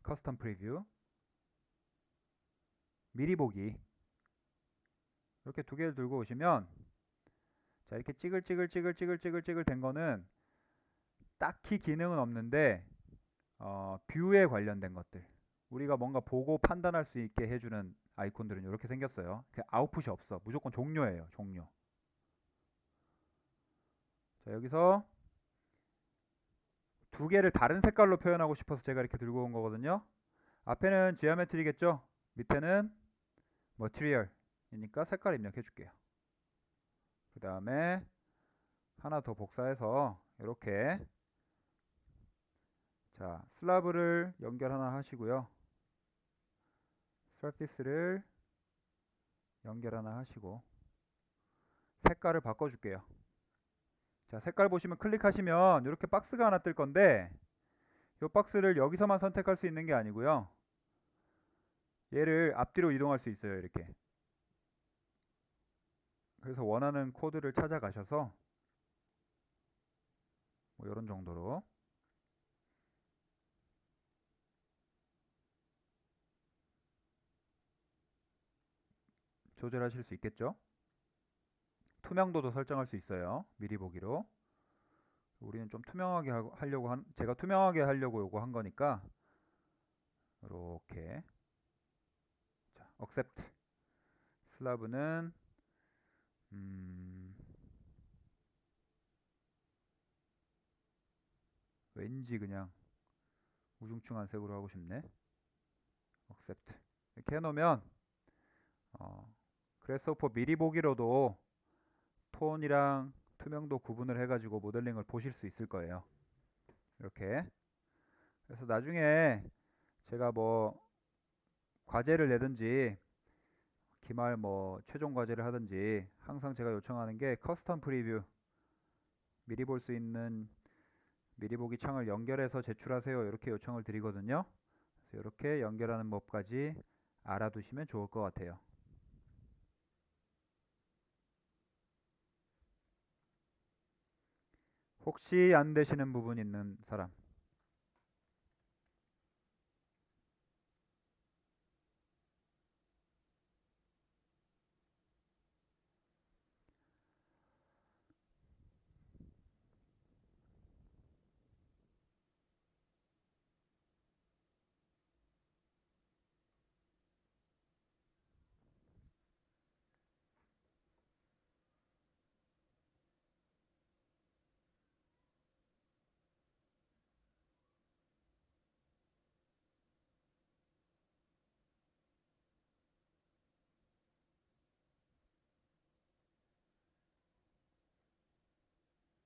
커스텀 프리뷰, 미리 보기. 이렇게 두 개를 들고 오시면 자, 이렇게 찌글찌글 된 거는 딱히 기능은 없는데 뷰에 관련된 것들, 우리가 뭔가 보고 판단할 수 있게 해주는 아이콘들은 이렇게 생겼어요. 아웃풋이 없어. 무조건 종료예요. 종료. 자, 여기서 두 개를 다른 색깔로 표현하고 싶어서 제가 이렇게 들고 온 거거든요. 앞에는 지오메트리겠죠. 밑에는 머티리얼이니까 색깔 입력해 줄게요. 그 다음에 하나 더 복사해서 이렇게, 자, 슬라브를 연결 하나 하시고요. 서피스를 연결 하나 하시고 색깔을 바꿔 줄게요. 자, 색깔 보시면 클릭하시면 이렇게 박스가 하나 뜰 건데 이 박스를 여기서만 선택할 수 있는 게 아니고요. 얘를 앞뒤로 이동할 수 있어요. 이렇게. 그래서 원하는 코드를 찾아가셔서 뭐 이런 정도로 조절하실 수 있겠죠. 투명도도 설정할 수 있어요. 미리 보기로. 우리는 좀 투명하게 하려고 제가 투명하게 하려고 요거 한 거니까 이렇게. 자, accept. 슬라브는 왠지 그냥 우중충한 색으로 하고 싶네. accept. 이렇게 해놓으면 그래스호퍼 미리 보기로도 톤이랑 투명도 구분을 해가지고 모델링을 보실 수 있을 거예요. 이렇게. 그래서 나중에 제가 뭐 과제를 내든지 기말 뭐 최종 과제를 하든지 항상 제가 요청하는 게 커스텀 프리뷰, 미리 볼 수 있는 미리 보기 창을 연결해서 제출하세요. 이렇게 요청을 드리거든요. 그래서 이렇게 연결하는 법까지 알아두시면 좋을 것 같아요. 혹시 안 되시는 부분 있는 사람?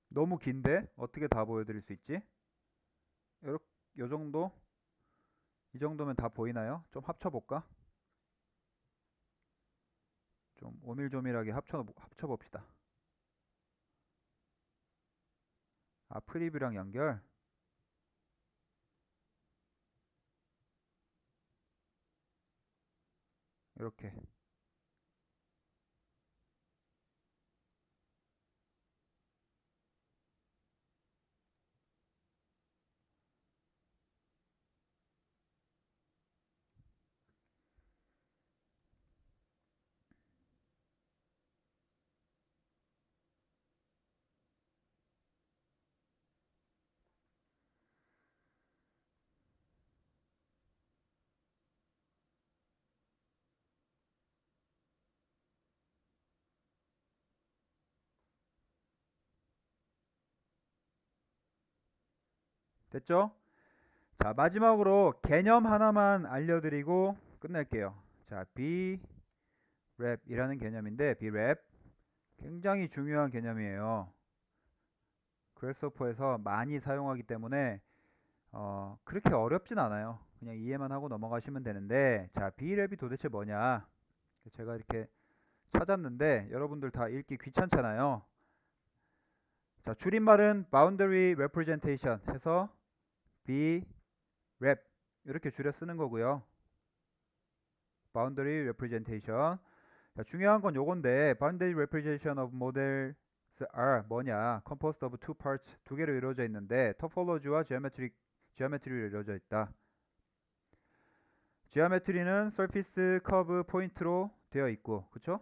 너무 긴데 어떻게 다 보여드릴 수 있지? 요렇게, 요 정도? 이 정도면 다 보이나요? 좀 합쳐볼까? 좀 오밀조밀하게 합쳐봅시다. 아, 프리뷰랑 연결. 이렇게. 됐죠? 자, 마지막으로 개념 하나만 알려드리고 끝낼게요. 자, B랩이라는 개념인데 B랩 굉장히 중요한 개념이에요. 그래서퍼에서 많이 사용하기 때문에 그렇게 어렵진 않아요. 그냥 이해만 하고 넘어가시면 되는데, 자, B랩이 도대체 뭐냐? 제가 이렇게 찾았는데 여러분들 다 읽기 귀찮잖아요. 자, 줄임말은 Boundary Representation 해서 Brep 이렇게 줄여 쓰는 거고요. Boundary Representation. 자, 중요한 건 요건데 Boundary Representation of Models are 뭐냐? Composed of two parts, 두 개로 이루어져 있는데 Topology와 Geometry로 이루어져 있다. Geometry는 Surface, Curve, Point로 되어 있고, 그쵸?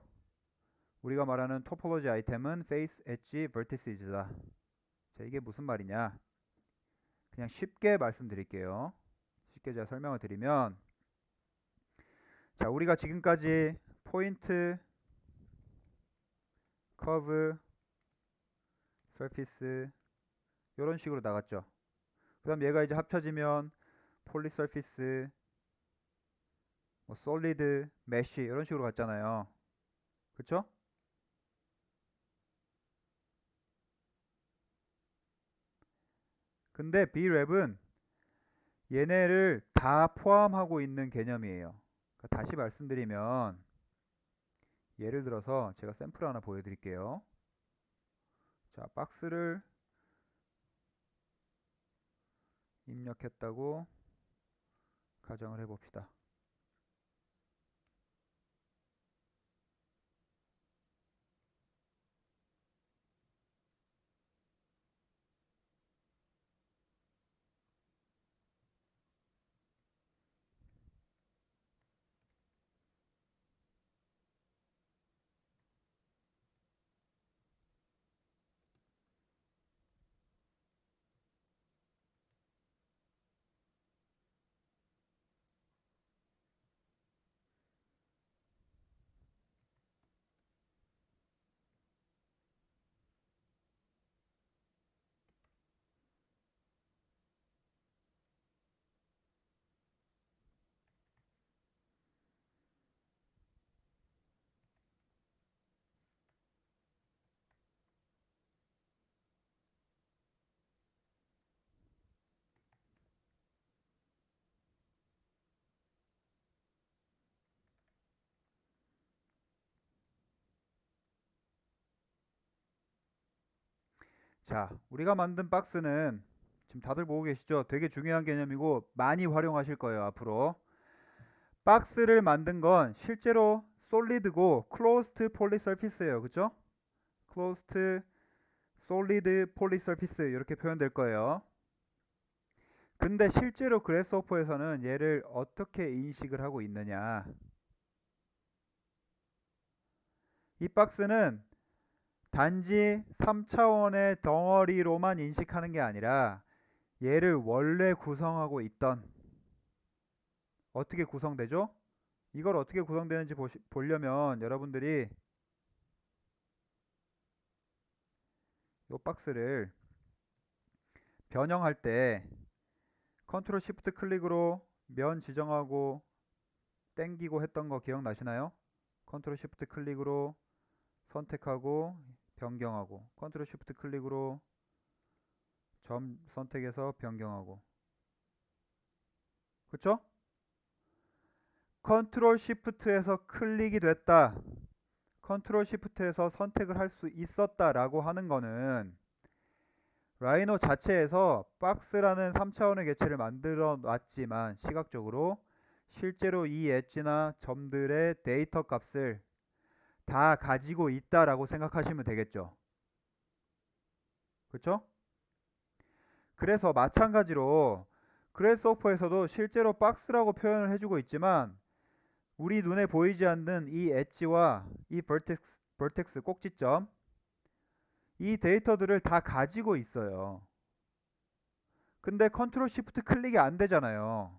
우리가 말하는 Topology 아이템은 Face, Edge, Vertices다. 자, 이게 무슨 말이냐? 그냥 쉽게 말씀드릴게요. 쉽게 제가 설명을 드리면, 자, 우리가 지금까지 포인트, 커브, 서피스 이런 식으로 나갔죠. 그 다음 얘가 이제 합쳐지면 폴리 서피스, 뭐 솔리드, 메쉬 이런 식으로 갔잖아요. 그쵸? 근데 B랩은 얘네를 다 포함하고 있는 개념이에요. 그러니까 다시 말씀드리면, 예를 들어서 제가 샘플 하나 보여드릴게요. 자, 박스를 입력했다고 가정을 해봅시다. 자, 우리가 만든 박스는 지금 다들 보고 계시죠? 되게 중요한 개념이고 많이 활용하실 거예요, 앞으로. 박스를 만든 건 실제로 솔리드고 클로스드 폴리 서피스예요. 그죠? 클로스드 솔리드 폴리 서피스 이렇게 표현될 거예요. 근데 실제로 그래스호퍼에서는 얘를 어떻게 인식을 하고 있느냐? 이 박스는 단지 3차원의 덩어리로만 인식하는 게 아니라 얘를 원래 구성하고 있던, 어떻게 구성되죠? 이걸 어떻게 구성되는지 보려면 여러분들이 이 박스를 변형할 때 컨트롤 시프트 클릭으로 면 지정하고 땡기고 했던 거 기억나시나요? 컨트롤 시프트 클릭으로 선택하고 변경하고, 컨트롤 시프트 클릭으로 점 선택해서 변경하고, 그쵸? 컨트롤 시프트에서 클릭이 됐다, 컨트롤 시프트에서 선택을 할 수 있었다 라고 하는 거는 라이노 자체에서 박스라는 3차원의 개체를 만들어 놨지만 시각적으로 실제로 이 엣지나 점들의 데이터 값을 다 가지고 있다라고 생각하시면 되겠죠. 그쵸? 그래서 마찬가지로 그래스호퍼에서도 실제로 박스라고 표현을 해주고 있지만 우리 눈에 보이지 않는 이 엣지와 이 버텍스 꼭지점, 이 데이터들을 다 가지고 있어요. 근데 컨트롤 시프트 클릭이 안 되잖아요.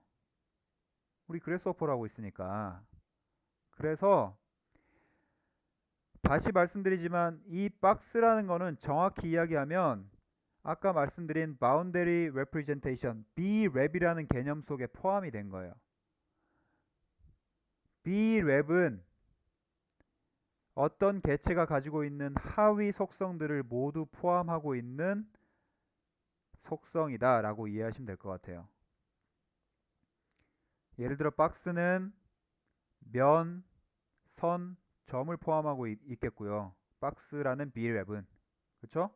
우리 그래스호퍼라고 있으니까. 그래서 다시 말씀드리지만 이 박스라는 거는 정확히 이야기하면 아까 말씀드린 boundary representation, B-랩이라는 개념 속에 포함이 된 거예요. B-랩은 어떤 개체가 가지고 있는 하위 속성들을 모두 포함하고 있는 속성이다 라고 이해하시면 될 것 같아요. 예를 들어 박스는 면, 선, 점을 포함하고 있겠고요. 박스라는 B랩은. 그렇죠?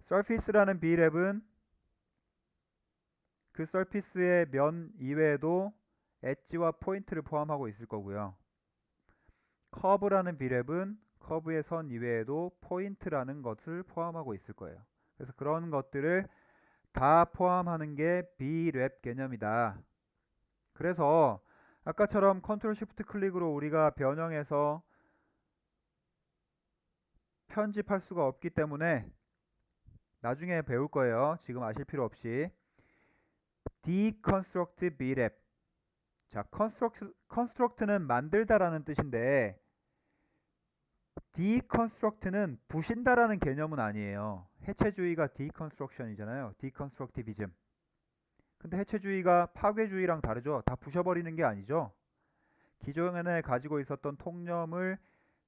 surface라는 B랩은 그 surface의 면 이외에도 엣지와 포인트를 포함하고 있을 거고요. 커브라는 B랩은 커브의 선 이외에도 포인트라는 것을 포함하고 있을 거예요. 그래서 그런 것들을 다 포함하는 게 B랩 개념이다. 그래서 아까처럼 컨트롤 쉬프트 클릭으로 우리가 변형해서 편집할 수가 없기 때문에 나중에 배울 거예요. 지금 아실 필요 없이. deconstruct Brep. 자, construct는 만들다라는 뜻인데 deconstruct는 부신다라는 개념은 아니에요. 해체주의가 deconstruction이잖아요. deconstructivism. 근데 해체주의가 파괴주의랑 다르죠. 다 부셔버리는 게 아니죠. 기존에 가지고 있었던 통념을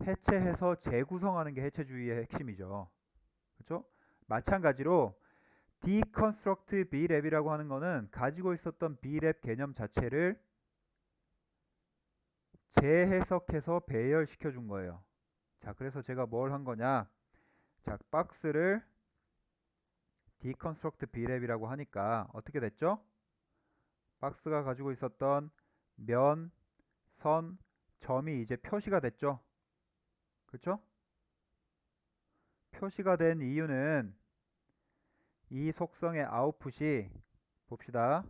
해체해서 재구성하는 게 해체주의의 핵심이죠. 그렇죠? 마찬가지로 deconstruct B랩이라고 하는 거는 가지고 있었던 B랩 개념 자체를 재해석해서 배열시켜 준 거예요. 자, 그래서 제가 뭘 한 거냐? 자, 박스를 deconstruct B랩이라고 하니까 어떻게 됐죠? 박스가 가지고 있었던 면, 선, 점이 이제 표시가 됐죠? 그렇죠? 표시가 된 이유는 이 속성의 아웃풋이 봅시다.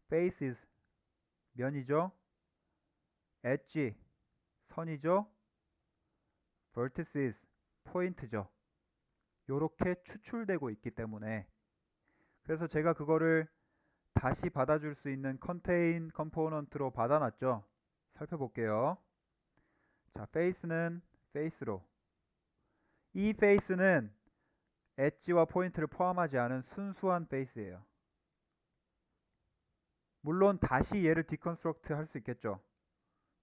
faces 면이죠. edge 선이죠. vertices 포인트죠. 요렇게 추출되고 있기 때문에 그래서 제가 그거를 다시 받아줄 수 있는 contain 컴포넌트로 받아놨죠. 살펴볼게요. 자, face는 face로 이 face는 엣지와 포인트를 포함하지 않은 순수한 face예요. 물론 다시 얘를 디컨스트럭트 할 수 있겠죠.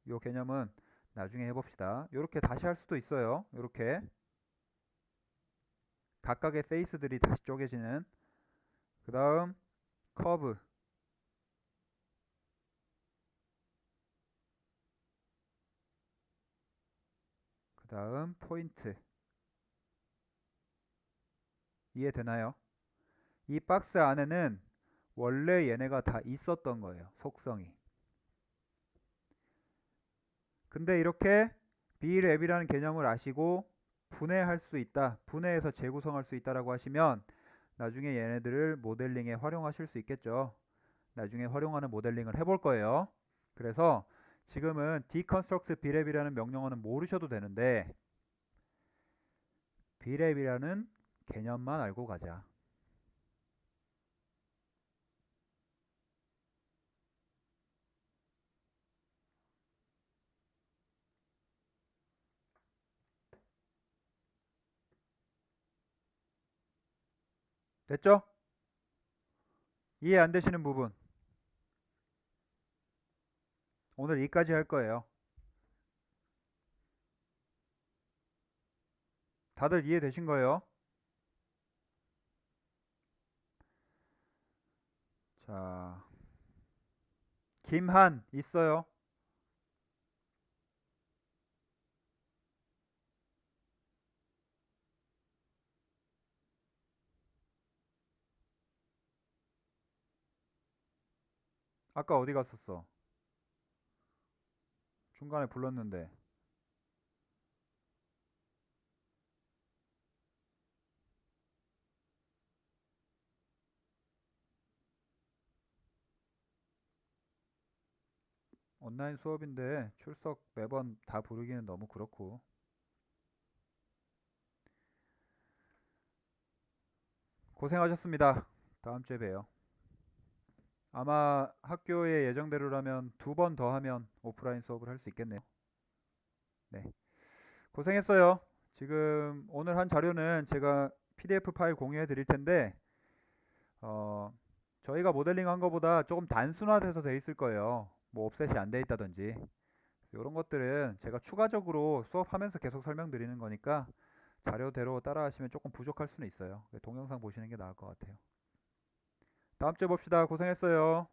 이 개념은 나중에 해봅시다. 이렇게 다시 할 수도 있어요. 이렇게 각각의 페이스들이 다시 쪼개지는. 그 다음 커브, 그 다음 포인트. 이해되나요? 이 박스 안에는 원래 얘네가 다 있었던 거예요. 속성이. 근데 이렇게 B랩이라는 개념을 아시고 분해할 수 있다. 분해해서 재구성할 수 있다라고 하시면 나중에 얘네들을 모델링에 활용하실 수 있겠죠. 나중에 활용하는 모델링을 해볼 거예요. 그래서 지금은 deconstruct B랩이라는 명령어는 모르셔도 되는데 B랩이라는 개념만 알고 가자. 됐죠? 이해 안 되시는 부분 오늘 여기까지 할 거예요. 다들 이해되신 거예요? 자, 김한 있어요? 아까 어디 갔었어? 중간에 불렀는데. 온라인 수업인데 출석 매번 다 부르기는 너무 그렇고. 고생하셨습니다. 다음 주에 봬요. 아마 학교의 예정대로라면 2번 더 하면 오프라인 수업을 할 수 있겠네요. 네. 고생했어요. 지금 오늘 한 자료는 제가 PDF 파일 공유해 드릴 텐데 어, 저희가 모델링 한 거보다 조금 단순화돼서 돼 있을 거예요. 뭐 옵셋이 안 돼 있다든지 이런 것들은 제가 추가적으로 수업하면서 계속 설명드리는 거니까 자료대로 따라하시면 조금 부족할 수는 있어요. 동영상 보시는 게 나을 것 같아요. 다음 주에 봅시다. 고생했어요.